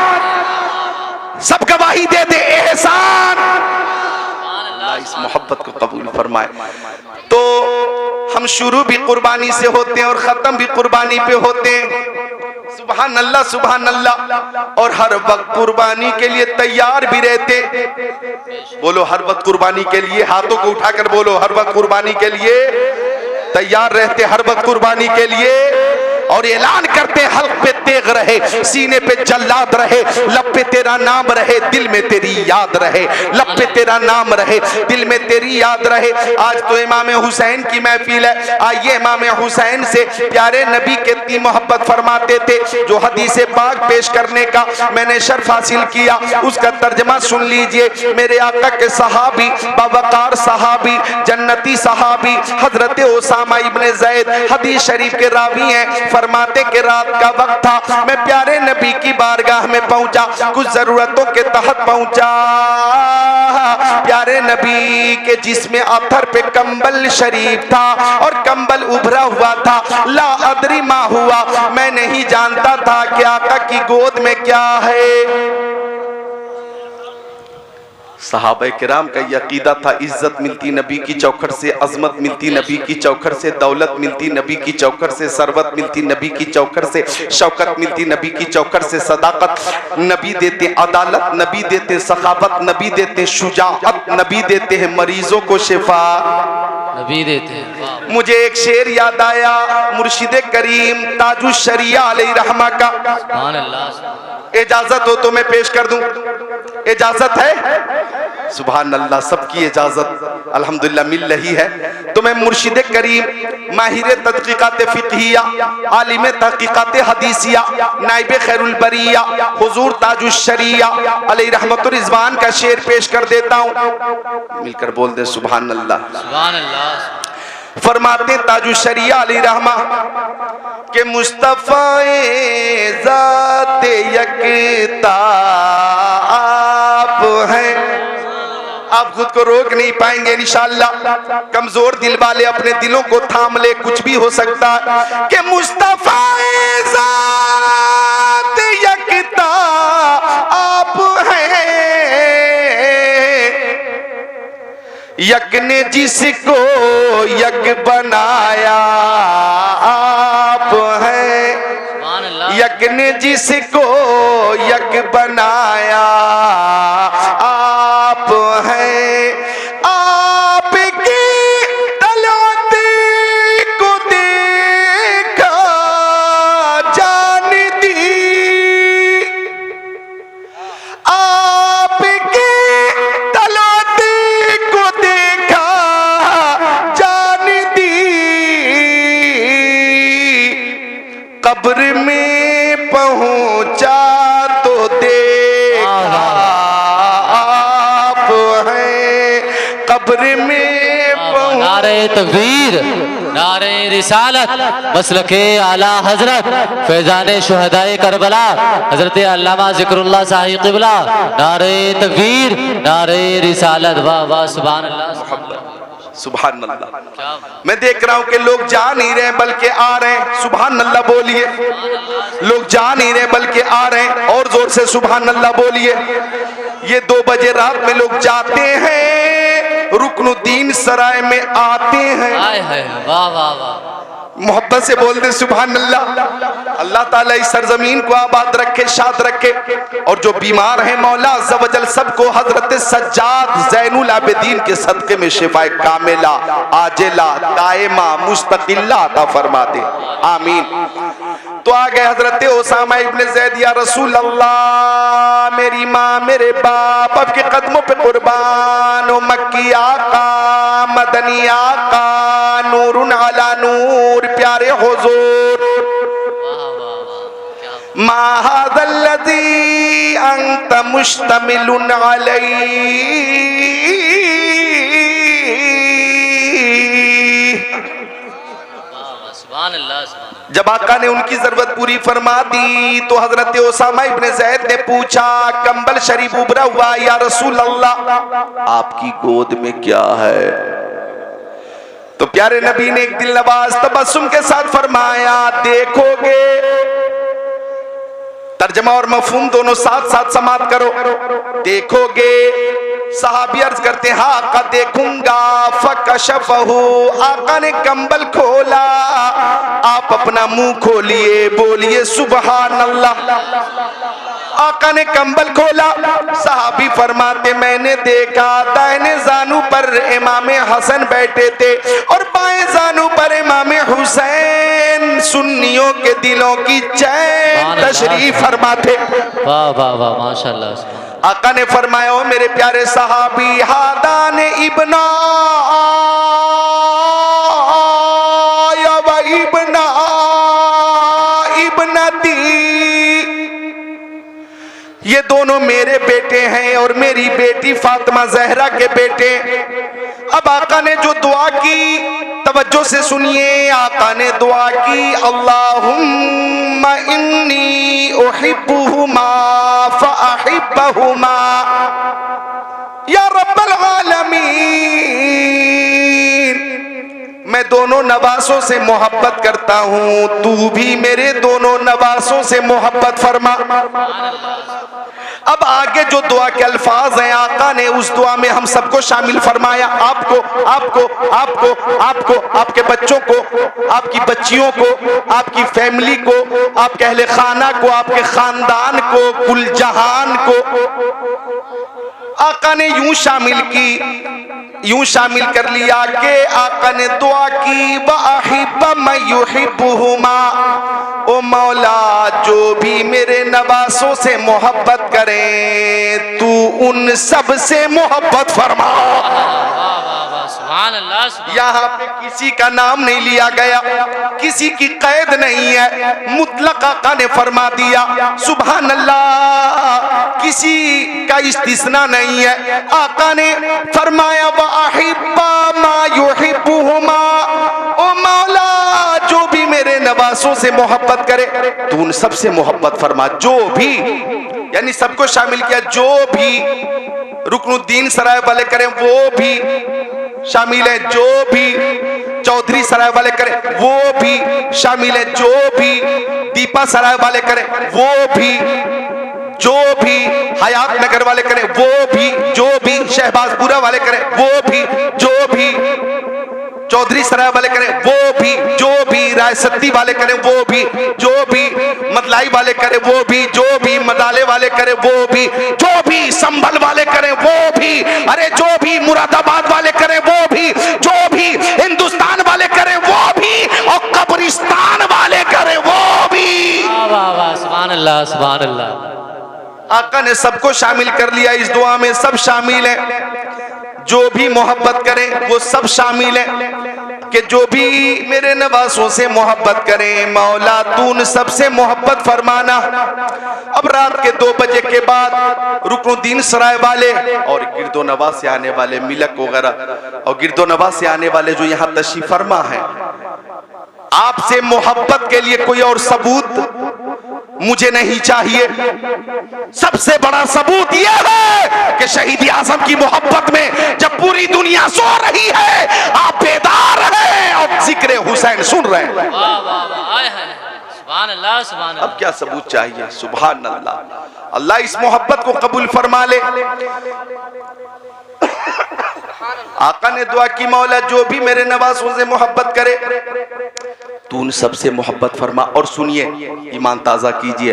सब गवाही दे दे एहसान। अल्लाह इस मोहब्बत को कबूल फरमाए। तो हम शुरू भी कुर्बानी से होते हैं और खत्म भी कुर्बानी पे होते हैं। सुभान अल्लाह, सुभान अल्लाह। और हर वक्त कुर्बानी के लिए तैयार भी रहते। बोलो हर वक्त कुर्बानी के लिए, हाथों को उठाकर बोलो हर वक्त कुर्बानी के लिए तैयार रहते, हर वक्त कुर्बानी के लिए। और ऐलान करते हल्क पे तेग रहे, सीने पे जल्लाद रहे, लब पे तेरा नाम रहे, दिल में तेरी याद रहे, लब पे तेरा नाम रहे, दिल में तेरी याद रहे। आज तो इमाम हुसैन की महफिल है। आइए इमाम हुसैन से प्यारे नबी कितनी मोहब्बत फरमाते थे। जो हदीस पाक पेश करने का मैंने शर्फ हासिल किया उसका तर्जमा सुन लीजिए। मेरे आका के सहाबी, बावकार सहाबी, जन्नती सहाबी हजरत उसामा इब्ने ज़ैद हदीस शरीफ के रावी हैं। फरमाते के रात का वक्त था, मैं प्यारे नबी की बारगाह में पहुंचा, कुछ जरूरतों के तहत पहुंचा। प्यारे नबी के जिस्म अथर पे कंबल शरीफ था और कंबल उभरा हुआ था। ला अदरी मा हुआ, मैं नहीं जानता था कि आका की गोद में क्या है। सहाबा किराम का ये अकीदा था, इज्जत मिलती नबी की चौखट से, अजमत मिलती नबी की चौखट से, दौलत मिलती नबी की चौखट से, सरवत मिलती नबी की चौखट से, शौकत मिलती नबी की चौखट से। सदाकत नबी देते, अदालत नबी देते, सखावत नबी देते, शुजाअत नबी देते हैं, मरीजों को शिफा नबी देते हैं। मुझे एक शेर याद आया मुर्शिद करीम ताजुश शरिया अलैहि रहमा का। इजाजत हो तो मैं पेश कर दूं? इजाजत है? सुभान अल्लाह, सबकी इजाजत अल्हम्दुलिल्लाह मिल रही है। तो मैं मुर्शिद करीम माहिर तहकीकात फिक़हिया, आलिम तहकीकात हदीसिया, नाइब खैरुल बरिया हुजूर ताजुश शरिया अलैहि रहमतुर रिज़वान का शेर पेश कर देता हूं। मिलकर बोल दे सुभान अल्लाह, सुभान अल्लाह। फरमाते ताजुश शरिया अलैहि रहमा के मुस्तफ़ाए ज़ाते यकता आप हैं। आप खुद को रोक नहीं पाएंगे इंशाअल्लाह। कमजोर दिल वाले अपने दिलों को थाम ले, कुछ भी हो सकता है। कि मुस्तफ़ाए ज़ाते यकता आप हैं, यक ने जिसको यक बनाया आप हैं, यक ने जिसको यक बनाया आप हैं। आपकी तलवती को देखा जान दी, आपकी तलवती को देखा जान दी, कब्र में पहुंचा तो देखा आप हैं, कब्र में पहुंचा। नारे तकबीर, नारे रिसालत, मसलके आला हजरत फैजान शुहदाए करबला हजरत अल्लामा ज़िक्रुल्लाह साहिब क़िबला। नारे तकबीर, नारे रिसालत। वाह वाह, सुभान अल्लाह, सुभान अल्लाह। मैं देख रहा हूं कि लोग जा नहीं रहे बल्कि आ रहे हैं। सुभान अल्लाह बोलिए। लोग जा नहीं रहे बल्कि आ रहे हैं। और जोर से सुभान अल्लाह बोलिए। ये 2 बजे रात में लोग जाते हैं, रुकनुद्दीन सराय में आते हैं। वाह वाह वाह। मोहब्बत से बोल दे सुभान अल्लाह। अल्लाह ताला इस सरजमीन को आबाद रखे, शाद रखे, और जो बीमार है मौला अज़्ज़ व जल सबको हजरत सज्जाद ज़ैनुल आबिदीन के सदक़े में शिफाए कामिला, आजिला, दायमा, मुस्तकिल्ला अता फरमा दे, आमीन। तो आ गए हजरत उसामा इब्न ज़ैद, या रसूल अल्लाह मेरी माँ मेरे बाप आपके कदमों पे कुर्बान, ओ मक्की आका, मदनी आका, नूरुन अला नूर, प्यारे हुजूर, मा हाज़ल्लज़ी अंत मुश्तमिलुन अलैहि। जब आका ने उनकी जरूरत पूरी फरमा दी तो हजरत उसामा इब्न ज़ैद ने पूछा, कंबल शरीफ उभरा हुआ, या रसूल अल्लाह आपकी गोद में क्या है? तो प्यारे नबी ने एक दिल नवाज तबस्सुम के साथ फरमाया, देखोगे, तर्जमा और मफहूम दोनों साथ साथ समाप्त करो, देखोगे। सहाबी अर्ज करते हैं, हाँ आका देखूंगा। फकशफहु, आका ने कंबल खोला, आप अपना मुंह खोलिए, बोलिए सुभान अल्लाह। आका ने कंबल खोला, सहाबी फरमाते मैंने देखा दाहिने जानू पर इमाम हसन बैठे थे और बाएं जानू पर इमाम हुसैन, सुन्नियों के दिलों की चैन तशरीफ फरमाते। वाह वाह वाह, माशाअल्लाह। आका ने फरमाया, ओ मेरे प्यारे सहाबी, हादान इब्ना व इब्ना इब्नती, ये दोनों मेरे बेटे हैं और मेरी बेटी फातिमा ज़हरा के बेटे। अब आका ने जो दुआ की, तवज्जो से सुनिए, आका ने दुआ की, अल्लाहुम्मा इन्नी उहिब्बुहुमा फअहिब्बहुमा या रब्बल आलमीन। मैं दोनों नवासों से मोहब्बत करता हूँ, तू भी मेरे दोनों नवासों से मोहब्बत फरमा। अब आगे जो दुआ के अल्फाज हैं, आका ने उस दुआ में हम सबको शामिल फरमाया, आपको आपको आपको आपको, आपके बच्चों को, आपकी बच्चियों को, आपकी फैमिली को, आपके अहले खाना को, आपके खानदान को, कुल जहान को। आका ने यूं शामिल की, यूं शामिल कर लिया कि आका ने दुआ की, वअहिब्ब मन युहिब्बुहुमा, ओ मौला जो भी मेरे नवासों से मोहब्बत करें, तू उन सब से मोहब्बत फरमा। यहाँ पे किसी का नाम नहीं लिया गया, किसी की कैद नहीं है, मुतलक आका ने फरमा दिया, सुभान अल्लाह, किसी का इस्तिस्ना नहीं है। आका ने फरमाया, वअहिब्बा मा युहिब्बुहुमा, ओ मौला जो भी मेरे नवासों से मोहब्बत करे, तू उन सब से मोहब्बत फरमा। जो भी, यानी सबको शामिल किया, जो भी रुकनुद्दीन सराय वाले करें वो भी शामिल है, जो भी चौधरी सराय वाले करें वो भी शामिल है, जो भी दीपा सराय वाले करें वो भी, जो भी हयात नगर वाले करें वो भी, जो भी शहबाजपुरा वाले करें वो भी, जो भी चौधरी सराय वाले करें वो भी, जो भी रायसत्ती वाले करें वो भी, जो भी मदलाई वाले करें वो भी, जो भी मदाले वाले करें वो भी, जो भी संभल वाले करें वो भी, अरे जो भी मुरादाबाद वाले करें वो भी, जो भी हिंदुस्तान वाले करें वो भी, और कब्रिस्तान वाले करें वो भी। वाह वाह, सुभान अल्लाह सुभान अल्लाह। आका ने सबको शामिल कर लिया इस दुआ में, सब शामिल है। जो भी मोहब्बत करें वो सब शामिल है कि जो भी मेरे नवासों से मोहब्बत करें, मौला तू उन सबसे मोहब्बत फरमाना। अब रात के 2 बजे के बाद रुकनुद्दीन सराय वाले और गिरदो नवा से आने वाले, मिलक वगैरह और गिरदो नवा से आने वाले जो यहाँ तशरीफ फरमा है, आपसे मोहब्बत के लिए कोई और सबूत मुझे नहीं चाहिए। सबसे बड़ा सबूत यह है कि शहीद आजम की मोहब्बत में जब पूरी दुनिया सो रही है, आप बेदार हैं और जिक्र हुसैन सुन रहे हैं। सुभान अल्लाह सुभान अल्लाह। अब क्या सबूत चाहिए? सुभान अल्लाह। अल्लाह इस मोहब्बत को कबूल फरमा ले। आका ने दुआ की, मौला जो भी मेरे नवासों से मोहब्बत करे तू उन सबसे मोहब्बत फरमा। और सुनिए, ईमान ताजा कीजिए,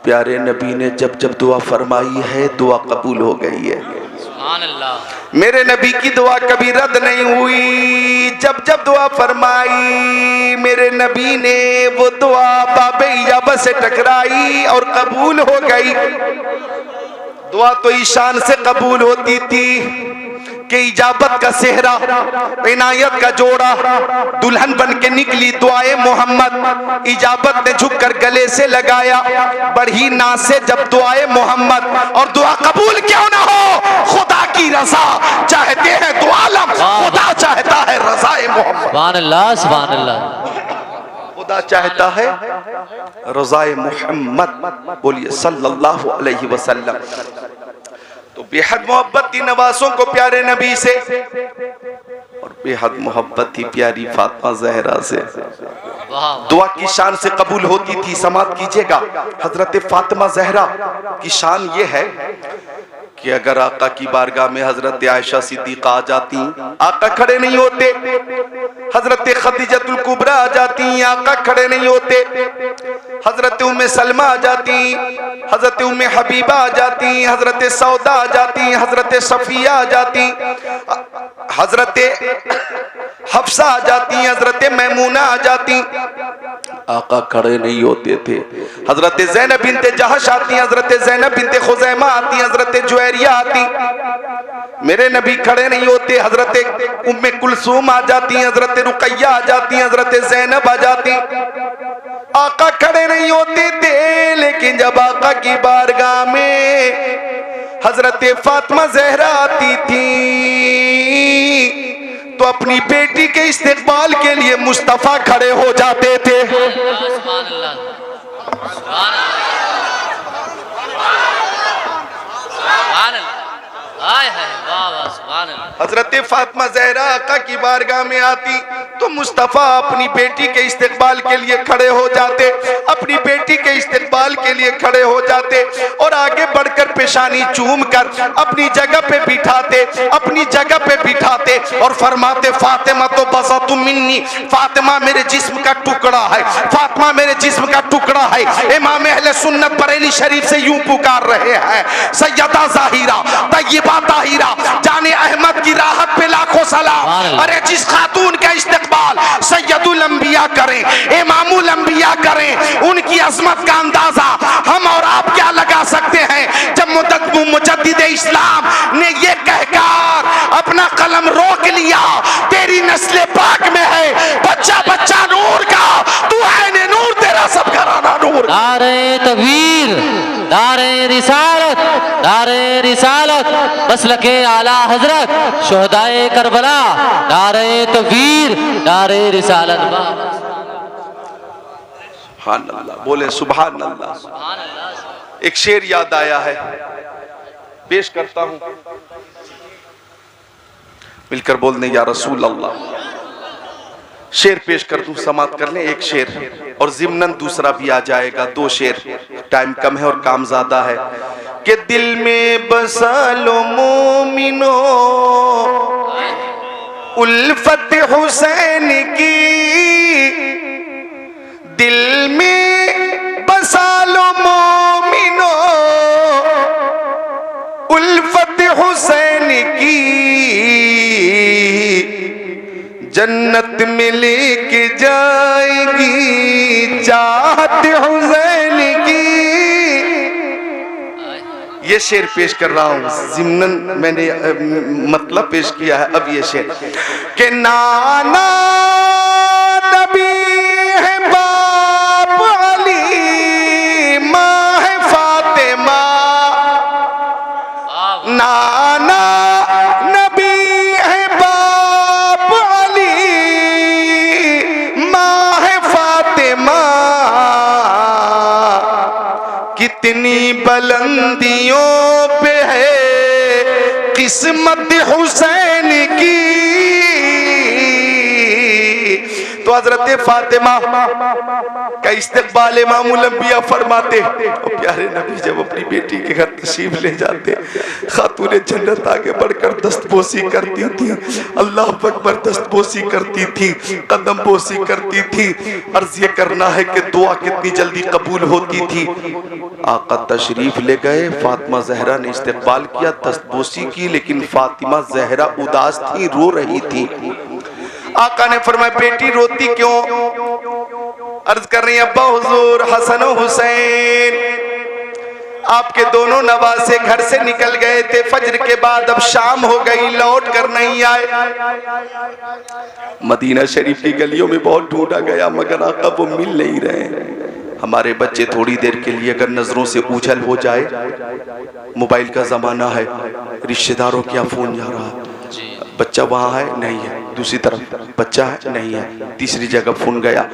प्यारे नबी ने जब जब दुआ फरमाई है दुआ कबूल हो गई है। सुभान अल्लाह। मेरे नबी की दुआ कभी रद्द नहीं हुई। जब जब दुआ फरमाई मेरे नबी ने वो दुआ बाबे इजाबत से टकराई और कबूल हो गई। दुआ तो ईशान से कबूल होती थी कि इजाबत का सेहरा, इनायत का जोड़ा दुल्हन बन के निकली दुआए मोहम्मद। इजाबत ने झुककर गले से लगाया बढ़ी ना से जब दुआए मोहम्मद। और दुआ कबूल क्यों ना हो, खुदा की रजा चाहते हैं दो आलम, खुदा चाहता है रजाए मोहम्मद। सुभान अल्लाह, सुभान अल्लाह। खुदा चाहता है रजाए मोहम्मद। बोलिए सल्लल्लाहु अलैहि वसल्लम। तो बेहद मोहब्बत थी नवासों को प्यारे नबी से, और बेहद मोहब्बत थी प्यारी फातिमा ज़हरा से। दुआ की शान से कबूल होती थी। समात कीजिएगा, हजरत फातिमा ज़हरा की शान ये है कि अगर आका की बारगाह में हजरत आयशा सिद्दीक़ा आ जाती, आका खड़े नहीं होते। हजरत खदीजतुल कुबरा आ जाती, आका खड़े नहीं होते। हजरत उम्मे सलमा आ जाती, हजरत उम्मे हबीबा आ जाती, हजरत सौदा आ जाती, हजरत सफिया आ जाती, हजरत हफ्सा आ जाती, हजरत मैमूना आ जाती। आका खड़े नहीं होते थे। हजरत ज़ैनब बिनते जहश आती, हजरत ज़ैनब बिनते खुज़ैमा आती, हजरत जुवैरिया आती। मेरे नबी खड़े नहीं होते। हजरत उम्मे कुलसूम आ जाती, हजरत रुकैया आ जाती, हजरत ज़ैनब आ जाती। आका खड़े नहीं होते थे, लेकिन जब आका की बारगाह में हजरत फातिमा ज़हरा आती थी तो अपनी बेटी के इस्तेकबाल के लिए मुस्तफा खड़े हो जाते थे। सुभान अल्लाह, सुभान अल्लाह, हाय हाय, वाह वाह, सुभान अल्लाह। हजरत फातिमा ज़हरा आका की बारगाह में आती तो मुस्तफ़ा अपनी बेटी के इस्तेकबाल के लिए खड़े हो जाते, अपनी बेटी के इस्तेकबाल के लिए खड़े हो जाते और आगे बढ़कर पेशानी चूम कर अपनी जगह पे बिठाते, अपनी जगह पे बिठाते और फरमाते, फातिमा तो बज़ा तुम मिन्नी, फातिमा मेरे जिस्म का टुकड़ा है, फातिमा मेरे जिस्म का टुकड़ा है। इमाम अहले सुन्नत बरेली शरीफ से यूं पुकार रहे हैं, सैयदा ज़ाहिरा, तय्यबा ताहिरा, जाने अहमद की राहत पे लाखों सलाम। अरे जिस खातून का इस्तेकबाल सैयदुल अंबिया करें, इमामुल अंबिया करें, उनकी अजमत का अंदाजा हम और आप क्या लगा सकते हैं। जब मुजद्दिद इस्लाम ने ये कहकर अपना कलम रोक लिया, तेरी नस्ल पाक में है बच्चा बच्चा नूर का, तू है ने नूर, तेरा सब घराना नूर। नारे तकबीर, नारे रिसालत, नारे रिसालत, मसलके आला हजरत शोहदाए करबला, नारे तकबीर, नारे रिसालत। सुभान अल्लाह, बोले सुभान अल्लाह। एक शेर याद आया है, पेश करता हूं, मिलकर बोल दें या रसूल अल्लाह। शेर पेश कर दूं, समात कर लें एक शेर और जिम्नन दूसरा भी आ जाएगा। दो शेर, टाइम कम है और काम ज्यादा है। कि दिल में बसा लो मोमिनो उल्फत हुसैन की, दिल में बसा लो मोमिनो उल्फत हुसैन की, जन्नत में लेके जाएगी चाहत हुसैन की। ये शेर पेश कर रहा हूँ, जिम्नन मैंने मतलब पेश किया है। अब ये शेर के नाना नबी है, बाप अली, माँ है फातिमा, नाना नबी है, बाप अली, माँ है फातिमा, कितनी बुलंदियों पे है किस्मत हुसैन की। तो हजरत फातिमा का इस्तकबाल इमामुल अंबिया फरमाते। और प्यारे नबी जब अपनी बेटी के घर तशरीफ ले जाते, खातून जन्नत आगे बढ़कर दस्तबोसी करती थी, अल्लाह अकबर दस्तबोसी करती थी, कदम बोसी करती थी। अर्ज ये करना है कि दुआ कितनी जल्दी कबूल होती थी। आका तशरीफ ले गए, फातिमा जहरा ने इस्तकबाल किया, दस्तबोसी की, लेकिन फातिमा जहरा उदास थी, रो रही थी। आका ने फरमाया बेटी रोती क्यों? अर्ज कर रही अब्बा हुजूर हसन और हुसैन आपके दोनों नवासे घर से निकल गए थे फजर के बाद, अब शाम हो गई, लौट कर नहीं आए। मदीना शरीफ की गलियों में बहुत ढूंढा गया मगर आका वो मिल नहीं रहे। हमारे बच्चे थोड़ी देर के लिए अगर नजरों से उछल हो जाए, मोबाइल का जमाना है, रिश्तेदारों क्या फोन जा रहा है, बच्चा वहाँ है नहीं है, दूसरी तरफ बच्चा है नहीं है, तीसरी जगह फोन गया,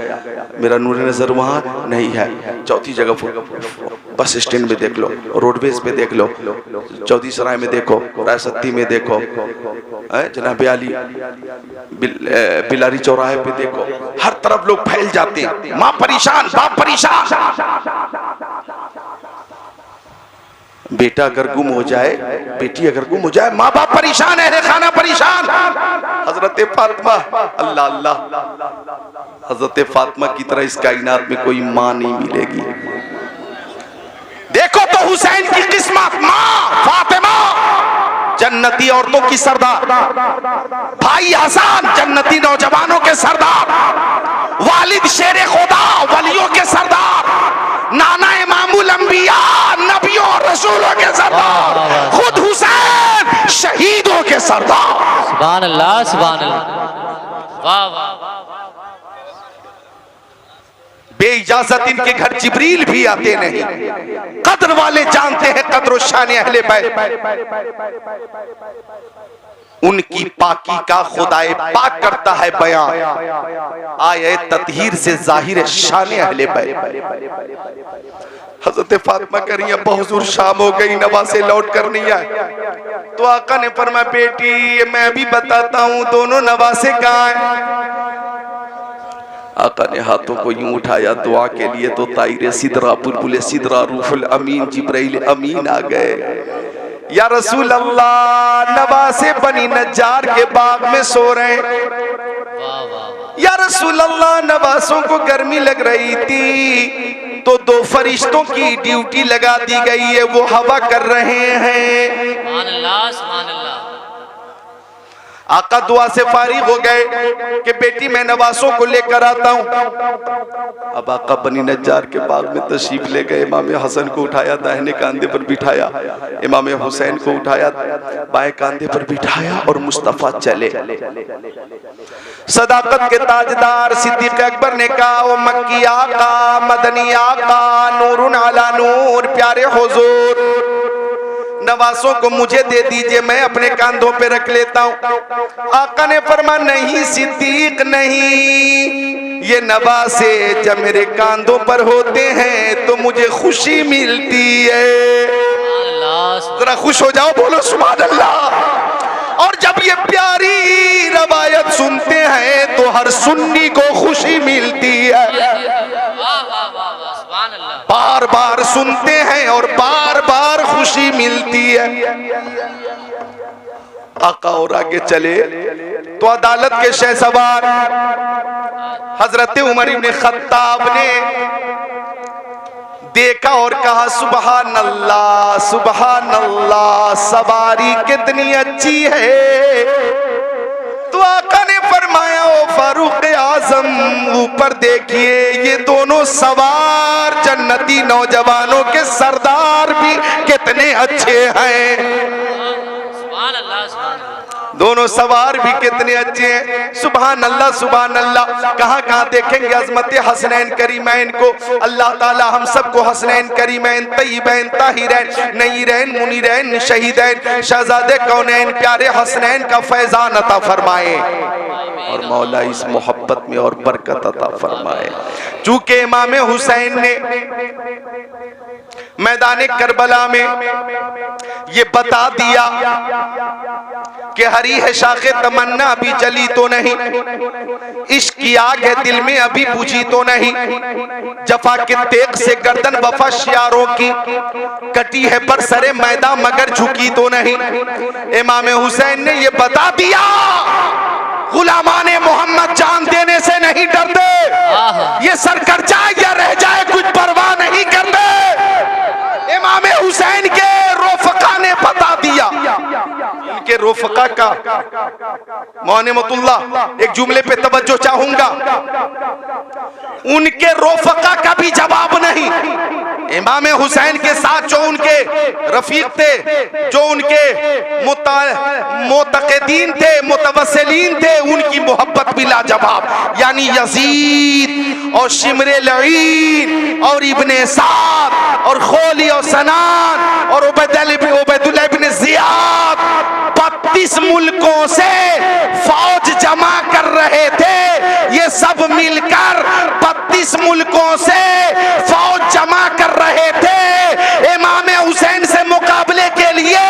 मेरा नूर नजर वहाँ नहीं है, चौथी जगह फोन, बस स्टैंड में देख लो, रोडवेज पे देख लो, चौधरी सराय में देखो, रायसत्ती में देखो, जनाब अली बिलारी चौराहे पे देखो, हर तरफ लोग फैल जाते हैं। माँ परेशान, बाप परेशान, बेटा अगर गुम हो जाए, बेटी अगर गुम हो जाए, माँ बाप परेशान है, खाना परेशान। हजरत फातिमा, अल्लाह अल्लाह, हजरत फातिमा की तरह इस कायनात में कोई माँ नहीं मिलेगी। देखो तो हुसैन की किस्मत, माँ फातिमा जन्नती औरतों की सरदार, भाई हसन जन्नती नौजवानों के सरदार, वालिद शेर खुदा वलियों के सरदार, नाना इमामुल अंबिया नबियों और रसूलों के सरदार, खुद हुसैन शहीदों के सरदार। सुभान अल्लाह, सुभान अल्लाह, वाह वाह। बेइजाजत इनके घर जिब्रील भी आते नहीं। कद्र वाले जानते हैं कद्र शान अहले बैत, उनकी पाकी का खुदाए पाक करता है बयान, आए ततहीर से जाहिर है शान अहले बैत। हजरत फातिमा कह रही है हुजूर शाम हो गई, नवासे लौट कर नहीं आए। तो आका ने फरमाया बेटी मैं भी बताता हूँ दोनों नवासे कहाँ हैं। आका ने हाथों को यूं उठाया दुआ के लिए तो ताइर सिदरा, बुलबुल सिदरा, रूहुल अमीन, जिब्राइल अमीन आ गए। या रसूल अल्लाह नवासे बनी नज्जार के बाग में सो रहे। या रसूल अल्लाह नवासों को गर्मी लग रही थी तो दो फरिश्तों की ड्यूटी लगा दी गई है, वो हवा कर रहे हैं। सुभान अल्लाह, सुभान अल्लाह। आका दुआ से फारिग हो गए कि बेटी मैं नवासों को लेकर आता हूँ। अब आका बनी नज्जार के बाग में तशरीफ ले गए। इमाम हसन को उठाया, दाहिने कांधे पर बिठाया, इमाम हुसैन को उठाया, बाएं कांधे पर बिठाया और मुस्तफा चले। सदाकत के ताजदार सिद्दीक अकबर ने कहा ओ मक्की आका, मदनी आका, नूरुन अला नूर, प्यारे हुजूर नवासों को मुझे दे दीजिए, मैं अपने कांधों पे रख लेता हूँ। आका ने फरमाया नहीं सिद्दीक नहीं, ये नवासे जब मेरे कांधों पर होते हैं तो मुझे खुशी मिलती है। जरा खुश हो जाओ, बोलो सुभान अल्लाह। और जब ये प्यारी रवायत सुनते हैं तो हर सुन्नी को खुशी मिलती है। बार बार सुनते हैं और बार बार खुशी मिलती है। आका और आगे चले तो अदालत के शहसवार हजरत उमर इब्ने खत्ताब ने देखा और कहा सुबहान अल्लाह, सुबहान अल्लाह, सवारी कितनी अच्छी है। तो आका ने फरमाया ओ फारूक आजम ऊपर देखिए, ये दोनों सवार जन्नती नौजवानों के सरदार भी कितने अच्छे हैं। सुभान अल्लाह, सुभान अल्लाह। दोनों सवार भी कितने अच्छे हैं। सुभान अल्लाह, सुभान अल्लाह। कहाँ कहाँ देखेंगे अजमत हसनैन करीमैन को। अल्लाह ताला हम सबको हसनैन करीमैन, तय्यबैन, ताहिरैन, नयीरैन, मुनीरैन, शहीदैन, शहजादे कौनैन, प्यारे हसनैन का फैजान अता फरमाए और मौला इस मोहब्बत में और बरकत अता फरमाए। चूंकि इमाम हुसैन ने मैदान करबला में ये बता दिया कि हरी है शाखे तमन्ना अभी जली तो नहीं, इश्क की आग है दिल में अभी बुझी तो नहीं, जफा के तेग से गर्दन वफा यारों की कटी है पर सरे मैदान मगर झुकी तो नहीं। इमाम हुसैन ने ये बता दिया गुलामाने मोहम्मद जान देने से नहीं डरते, ये सर कट जाए या रह जाए कुछ परवाह नहीं करते। इमाम हुसैन के रोफका ने बता दिया, इनके रोफका का मौनेमतुल्लाह एक जुमले पे तवज्जो चाहूंगा, उनके रोफका का भी जवाब नहीं। इमाम हुसैन के साथ जो उनके रफीक थे, जो उनके मुतक़दीन थे, मुतवस्सिलीन थे, उनकी मोहब्बत भी लाजवाब। यानी यजीद और शिमरे लईन और इब्ने साद और खोली और सनान और उबैदुल्लाह इब्ने ज़ियाद 32 मुल्कों से फौज जमा कर रहे थे। ये सब मिलकर 32 मुल्कों से फौज जमा कर रहे थे इमाम हुसैन से मुकाबले के लिए।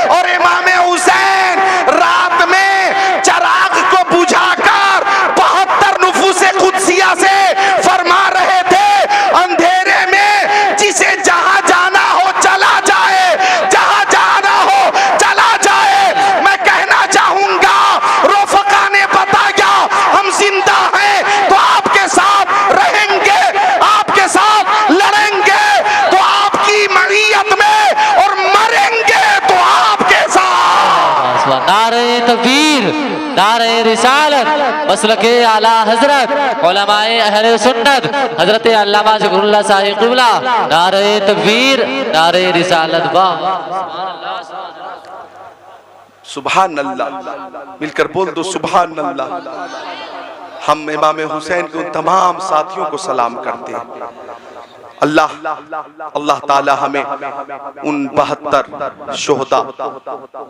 और इमाम हुसैन रात में चराग को बुझाकर 72 नुफूसे कुदसिया से फरमा रहे थे, अंधेरे में जिसे जहां जाना हो चला जाए, जहां जाना हो चला जाए। मैं कहना चाहूंगा रोफका ने बताया हम जिंदा हैं तो आपके साथ रहेंगे, आपके साथ लड़ेंगे तो आपकी मईयत में, और मरेंगे तो आपके साथ। नारे तकबीर, नारे रिसालत, मसलके आला हजरत उलमाए अहले सुन्नत हजरत अल्लामा ज़िक्रुल्लाह साहिब क़िबला। नारे तकबीर, नारे रिसालत। सुभान अल्लाह, मिलकर बोल दो सुभान अल्लाह। हम इमाम हुसैन के उन तमाम साथियों को सलाम करते हैं। अल्लाह ताला हमें उन 72 शुहदा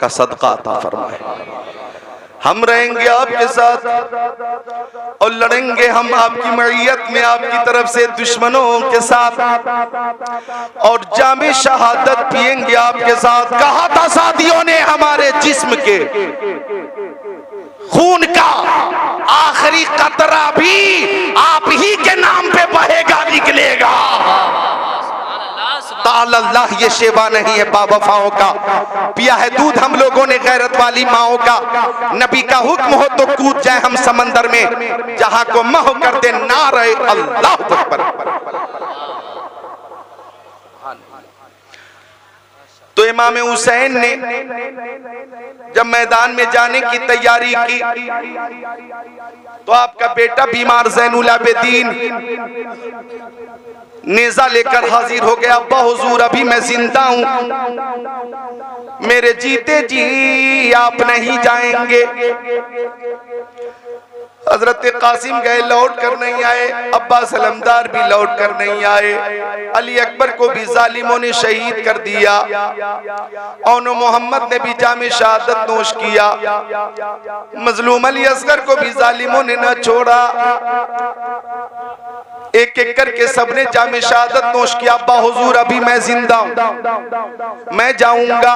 का सदका अता फरमाए। हम रहेंगे आपके साथ और लड़ेंगे हम आपकी मईयत में, आपकी तरफ से दुश्मनों के साथ, और जामे शहादत पिएंगे आपके साथ। कहा था साथियों ने हमारे जिस्म के खून का आखिरी कतरा भी आप ही के नाम पे बहेगा, निकलेगा। ताल्लाह ये शेवा नहीं है बावफाओं का, पिया है दूध हम लोगों ने गैरत वाली माओं का। नबी का हुक्म हो तो कूद जाए हम समंदर में, जहां को मह कर दे नारे अल्लाह अकबर। तो इमाम हुसैन ने जब मैदान में जाने की तैयारी की तो आपका बेटा बीमार ज़ैनुल आबिदीन नेज़ा लेकर हाजिर हो गया। अब्बा हुजूर अभी मैं जिंदा हूं, मेरे जीते जी आप नहीं जाएंगे। हजरत कासिम गए, लौट कर नहीं आए। अब्बास अलमदार भी लौट कर नहीं आए। अली अकबर को भी जालिमों ने शहीद कर दिया। और मोहम्मद ने भी जामे शहादत नोश किया। मजलूम अली असगर को भी जालिमों ने न छोड़ा। एक एक करके सबने जामे शहादत नोश किया। अब्बा हुजूर अभी मैं जिंदा हूं, मैं जाऊंगा।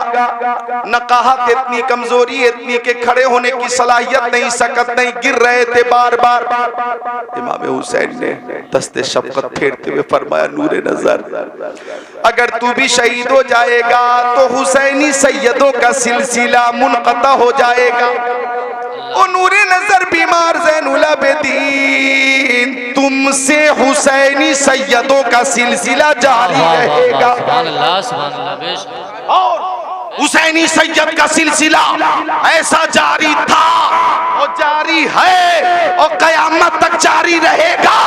नकाहत इतनी, कमजोरी इतनी कि खड़े होने की सलाहियत नहीं, सकत नहीं, गिर रहे थे बार बार। इमाम हुसैन ने दस्ते शफकत फेरते हुए फरमाया, नूरे नजर अगर तू भी शहीद हो जाएगा तो हुसैनी सैयदों का सिलसिला मुनक़ता हो जाएगा। ओ नूरे नजर बीमार ज़ैनुल आबिदीन, तुमसे हुसैनी सैयदों का सिलसिला जारी रहेगा। और हुसैनी सैयद का सिलसिला ऐसा जारी था और जारी है और कयामत तक जारी रहेगा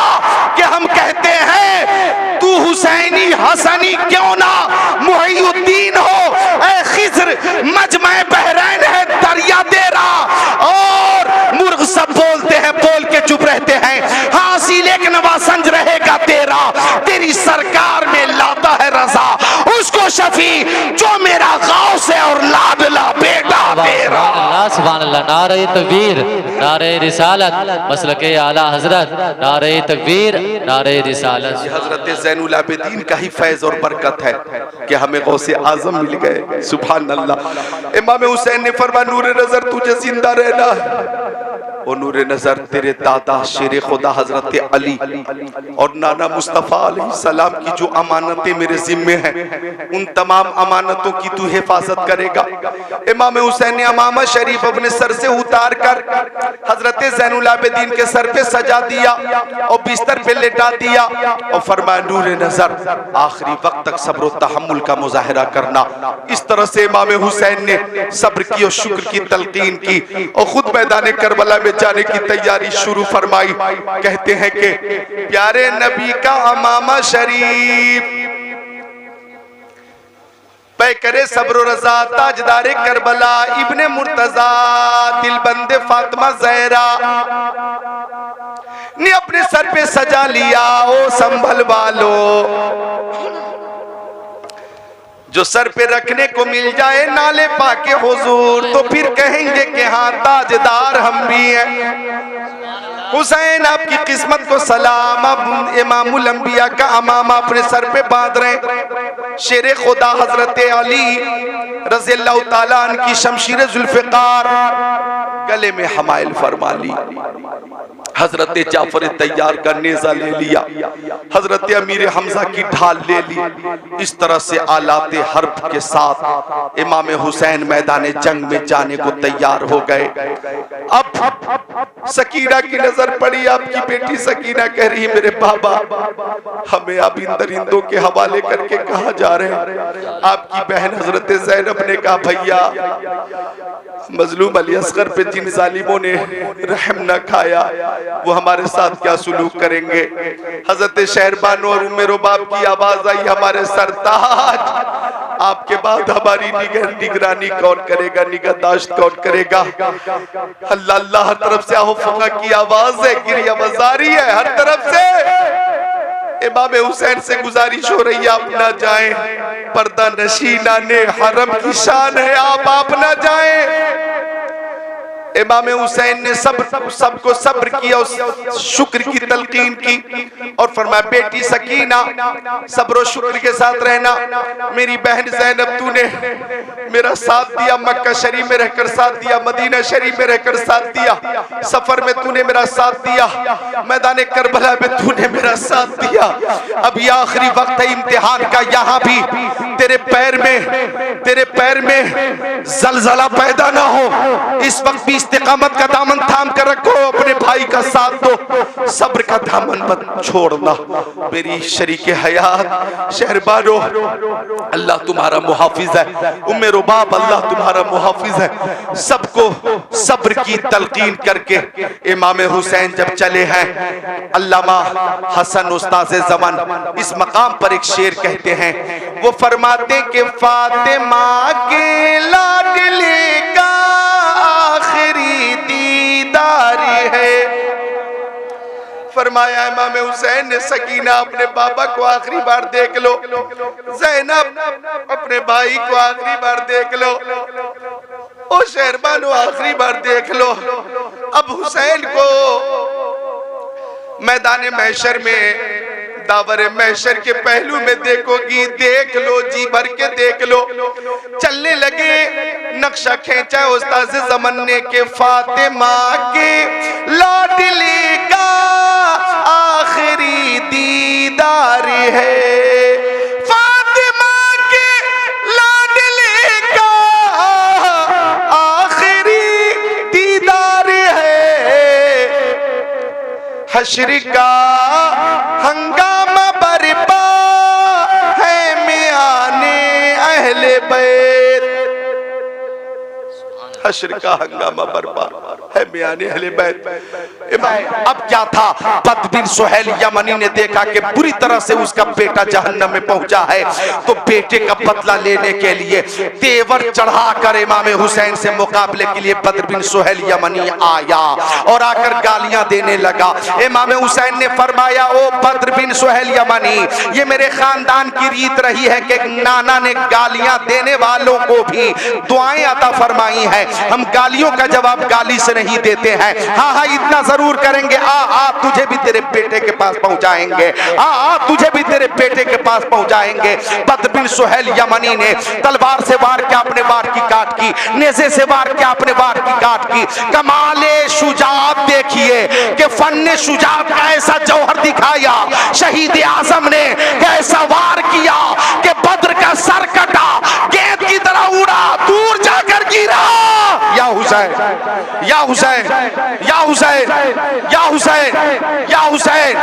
कि हम कहते हैं तू हुसैनी हसनी क्यों ना मुहीउद्दीन हो। ऐ खिज़्र मजमे बहरैन है दरिया तेरा, और मुर्ग सब बोलते हैं, बोल के चुप रहते हैं। हासिल एक नवासंज रहेगा तेरा, तेरी सरकार में लाता है रजा उसको शफी जो मेरा गाँव से और लाडला बेटा तेरा। सुभान अल्लाह। नारे तकबीर, नारे रिसालत, मसलके आला हजरत, नारे तकबीर, नारे रिसालत। हजरत ज़ैनुल आबिदीन का ही फैज और बरकत है कि हमें गौसे आजम मिल गए। सुभान अल्लाह। इमाम हुसैन ने फरमाया नूर नजर तुझे जिंदा रहना और नूर नजर तेरे दादा शेर खुदा हजरत अली और नाना मुस्तफ़ा अलैहिस्सलाम की जो अमानतें मेरे जिम्मे हैं उन तमाम अमानतों की तू हिफाजत करेगा। इमाम हुसैन ने अमामा शरीफ अपने सर से उतार कर हजरत ज़ैनुल आबिदीन के सर पे सजा दिया और बिस्तर पे लेटा दिया और फरमाया नूर नजर आखिरी वक्त तक सब्र और तहम्मुल का मुजाहिरा करना। इस तरह से इमाम हुसैन ने सब्र की और शुक्र की तलकीन की और खुद मैदान करबला में जाने की तैयारी शुरू फरमाई। कहते हैं कि प्यारे नबी का अमामा शरीफ पे करे सब्र रजा ताजदारे करबला इब्ने मुर्तजा दिलबंदे फातिमा ज़हरा ने अपने सर पे सजा लिया। ओ संभल वालो जो सर पे रखने को मिल जाए नाले पाके हुजूर तो फिर कहेंगे कि हाँ ताजदार हम भी हैं। हुसैन आपकी किस्मत को सलाम। अब इमामुल अंबिया का अमामा अपने सर पे बांध रहे। शेर खुदा हजरत अली रज़ियल्लाहु ताला अन्हु की शमशीर जुल्फ़िकार गले में हमाइल फरमा ली। हजरत जाफर तैयार का नेजा ले लिया। हजरत अमीर हमजा की ढाल ले ली। इस तरह से आलाते हर्ब के साथ इमाम हुसैन मैदान जंग में जाने को तैयार हो गए। अब सकीना की नजर पड़ी। आपकी बेटी सकीना कह रही मेरे बाबा हमें अब इन दरिंदों के हवाले करके कहाँ जा रहे हैं। आपकी बहन हजरत ज़ैनब ने कहा भैया मजलूम अली असगर पे जिन जालिमों ने रहम न खाया वो हमारे साथ क्या सुलूक करेंगे। हजरत शहरबानो और उम्मे रुबाब की आवाज आई हमारे सरताज आपके बाद हमारी निगरानी कौन करेगा, निगहदाश्त कौन करेगा। अल्लाह अल्लाह हर तरफ से आहुफका की आवाज है, गिरिया बजारी है हर तरफ से। इमाम हुसैन से गुजारिश हो रही है आप ना जाएं, पर्दा नशीना ने हरम की शान है आप ना जाएं। इमाम हुसैन ने सबको सब्र किया, शुक्र की तलकीन की और फरमाया बेटी सकीना सब्र और शुक्र के साथ रहना। मेरी बहन ज़ैनब तूने मेरा साथ दिया, मक्का शरीफ में रहकर साथ दिया, मदीना शरीफ में रहकर साथ दिया, सफर में तूने मेरा साथ दिया, मैदान करबला में तूने मेरा साथ दिया। अब ये आखिरी वक्त है इम्तिहान का, यहाँ भी तेरे पैर में जलजला पैदा ना हो। इस वक्त भी इस्तिकामत का दामन थाम कर रखो, अपने भाई का साथ दो, सब्र का दामन मत छोड़ना। मेरी शरीके हयात शहरबानो अल्लाह तुम्हारा मुहाफिज है, उम्मे रुबाब अल्लाह तुम्हारा मुहाफिज है। सबको सब्र की तलकीन करके इमाम हुसैन जब चले हैं, अल्लामा हसन उस्ताद ज़मान इस मकाम पर एक शेर कहते हैं। वो फरमाते कि फातिमा के लाडले का आखिरी दीदार है। फरमाया इमाम हुसैन ने सकीना अपने बाबा को आखिरी बार देख लो, ज़ैनब अपने भाई को आखिरी बार देख लो, ओ शहरबानो आखिरी बार देख लो। अब हुसैन को मैदान महशर में दावरे महशर के पहलू में देखोगी, देख लो जी भर के देख लो। चलने लगे, नक्शा खींचा उस्ताद ज़मान ने के फातिमा के लाडले का आखिरी दीदार है। फातिमा के लाडले का आखिरी दीदार है। हश्र का हंगामा बरपा है मियाने अहले बैत। हश्र का हंगामा बरपा है मियाने अहले बैत। अब क्या था, बद बिन सुहैल यमनी ने देखा कि बुरी तरह से उसका बेटा जहन्नम में पहुंचा है, तो बेटे का बदला लेने के लिए तेवर चढ़ाकर इमाम हुसैन से मुकाबले के लिए बद बिन सुहैल यमनी आया और आकर गालियां देने लगा। इमाम हुसैन ने फरमाया, ओ बद्र बिन सुहेल यमनी, ये मेरे खानदान की रीत रही है कि नाना ने गालियां देने वालों को भी दुआएं अता फरमाई है, हम गालियों का जवाब गाली से नहीं देते हैं। हाँ हाँ इतना जरूर करेंगे, आ तुझे भी तेरे बेटे के पास पहुंचाएंगे, आ तुझे भी तेरे बेटे के पास पहुंचाएंगे। बद्र बिन सुहेल यमनी ने तलवार से वार किया, अपने वार की काट की, नेज़े से वार किया, अपने वार की काट की। कमाले शुजाअत देखिए कि फन्ने शुजाअत का ऐसा जौहर दिखाया शहीद आजम ने, कैसा वार किया कि बद्र का सर कटा, गेंद की तरह उड़ा, दूर जाकर गिरा। या हुसैन, या हुसैन, या हुसैन, या हुसैन, या हुसैन,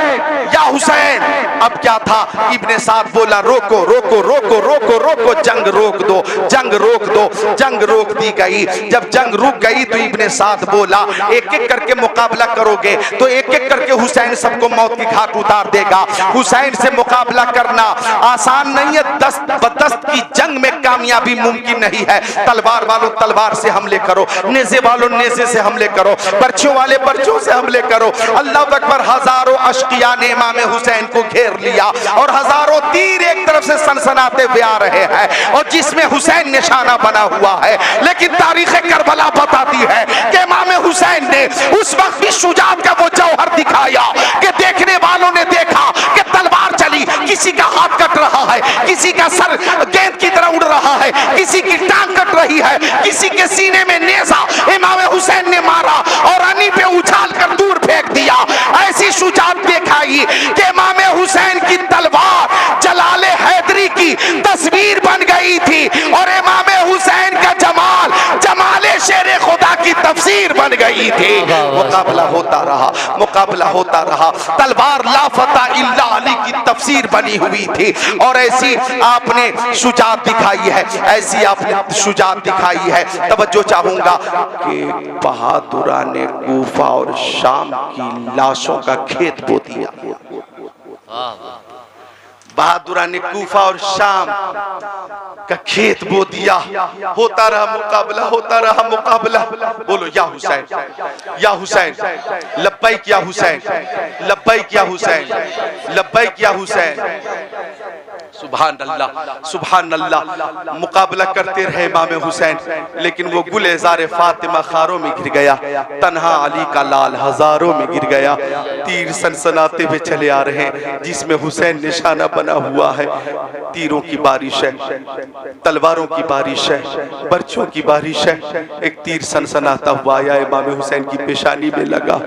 या हुसैन। अब क्या था, इब्ने साद बोला, रोको रोको रोको रोको रोको, जंग रोक दो, जंग रोक दो। जंग रोक दी गई। जब जंग रुक गई तो इब्ने साद बोला, एक एक करके मुकाबला करोगे तो एक एक करके हुसैन सबको मौत की घाट उतार देगा। हुसैन से मुकाबला करना आसान नहीं है, दस्त बदस्त की जंग में कामयाबी मुमकिन नहीं है। तलवार वालों तलवार से हमले करो, नेज़े वालों नेज़े से हमले करो, बर्छियों वाले बर्छियों से हमले करो। अल्लाह अकबर। हजारों अश्किया ने इमाम हुसैन को घेर लिया और हजारों तीर एक तरफ से सनसनाते हुए आ रहे हैं और जिसमें हुसैन निशाना बना हुआ है। लेकिन तारीख करबला बताती है कि इमाम हुसैन ने उस वक्त भी शुजाअत का वो जौहर दिखाया कि देखने वालों ने देखा कि तलवार चली, किसी का हाथ कट रहा है, किसी का सर गेंद की तरह उड़ रहा है, किसी की टांग कट रही है, किसी के सीने में नेज़ा इमाम हुसैन ने मारा और अनी पे उछाल कर दूर फेंक दिया। ऐसी शुजाअत दिखाई कि इमाम हुसैन की तलवार जलाले हैदरी की तस्वीर बन गई थी और इमाम हुसैन का जमाल जमाले शेरे खुदा की तफसीर बन गई थी। मुकाबला होता रहा, मुकाबला होता रहा। तलवार लाफता इल्ला अली की तफसीर बनी हुई थी और ऐसी आपने शुजाअत दिखाई है, ऐसी आपने शुजाअत दिखाई है। तवज्जो चाहूंगा कि बहादुरा ने कूफा और शाम की लाशों का खेत बो दिया। बहादुरा ने कूफा और शाम का खेत बो दिया। होता रहा मुकाबला, होता रहा मुकाबला। बोलो या हुसैन, या हुसैन, लब्बैक या हुसैन, लब्बैक या हुसैन, लब्बैक या हुसैन। सुभान अल्लाह, सुभान अल्लाह। मुकाबला करते रहे इमाम हुसैन, लेकिन वो गुलेज़ार फातिमा खारों में गिर गया, तन्हा अली का लाल हजारों में गिर गया। तीर सनसनाते हुए चले आ रहे हैं, जिसमें हुसैन निशाना बना हुआ है। तीरों की बारिश है, तलवारों की बारिश है, बर्छों की बारिश है। एक तीर सनसनाता हुआ आया इमाम हुसैन की पेशानी में लगा।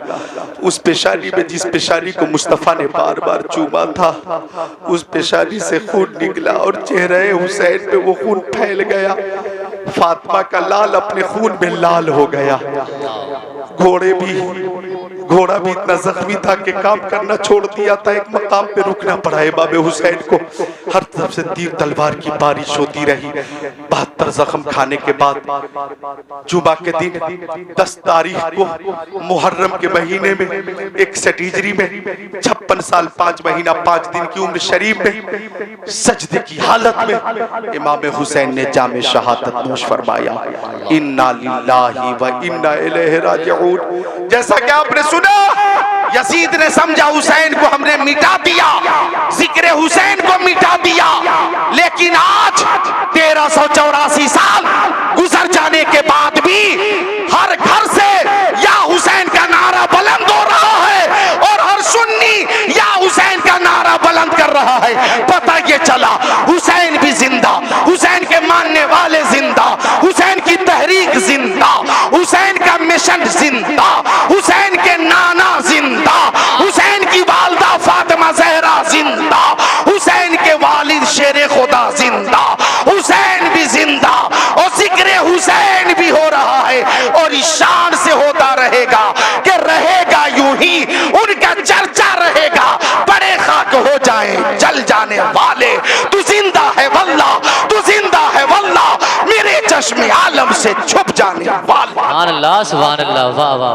उस पेशानी में, जिस पेशानी को मुस्तफा ने बार बार चूमा था, उस पेशानी से खून निकला और चेहरे हुसैन पे वो खून फैल गया। फातिमा का लाल अपने खून में लाल हो गया। घोड़ा भी इतना जख्मी था कि काम करना छोड़ दिया था। एक मकाम पे रुकना पड़ा इमाम हुसैन को। हर तरफ से तीर तलवार की बारिश होती रही। 72 जख्म खाने के बाद जुमा के दिन 10 तारीख को मुहर्रम के महीने में 61 हिजरी में 56 साल 5 महीना 5 दिन की उम्र शरीफ में सजदे की हालत में इमाम हुसैन ने जामे शहादत नोश फरमाया। इन्ना लिल्लाहि व इन्ना इलैहि राजिऊन। जैसा कि आपने सुना, यजीद ने समझा हुसैन को हमने मिटा दिया, जिक्र हुसैन को मिटा दिया। लेकिन आज 1384 साल गुजर जाने के बाद भी हर घर से या हुसैन का नारा बुलंद हो रहा है और हर सुन्नी या हुसैन का नारा बुलंद कर रहा है। पता ये चला हुसैन भी जिंदा, हुसैन के मानने वाले जिंदा, हुसैन की तहरीक जिंदा, हुसैन का मिशन जिंदा, हुसैन के नाना जिंदा, हुसैन की वालदा फातिमा ज़हरा जिंदा, हुसैन के वालिद शेरे खुदा जिंदा, हुसैन भी जिंदा और जिक्र हुसैन भी हो रहा है और इस शान से होता रहेगा कि रहेगा यूं ही उनका चर्चा रहेगा। बड़े खाक हो जाए जल जाने वाले, तू जिंदा है वल्लाह, तू जिंदा है वल्लाह, मेरे चश्मे आलम से छुप जाने वाला। सुभान अल्लाह, सुभान अल्लाह, वाह वाह,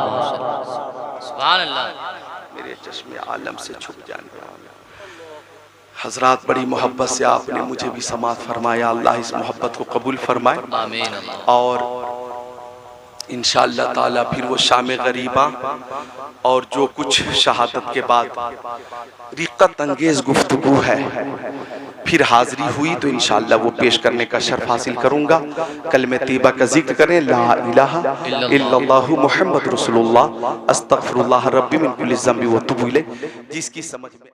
सुभान अल्लाह। मेरे चश्मे आलम से छुप जाने वाला। हजरात, बड़ी मोहब्बत से आपने मुझे भी समात फरमाया। अल्लाह इस मोहब्बत को कबूल फरमाए। आमीन। और इंशाअल्लाह ताला फिर वो शाम गरीबा और जो कुछ शहादत के बाद रिक्कत अंगेज गुफ्तगू है फिर हाजिरी हुई तो इंशाअल्लाह वो पेश करने का शर्फ हासिल करूंगा। कलमे तैयबा का जिक्र करें, ला इलाहा इल्लल्लाहु मुहम्मद रसूलुल्लाह अस्तगफिरुल्लाह रब्बी मिन कुल्ली ज़ंबी व तुबू इलैह। जिसकी समझ में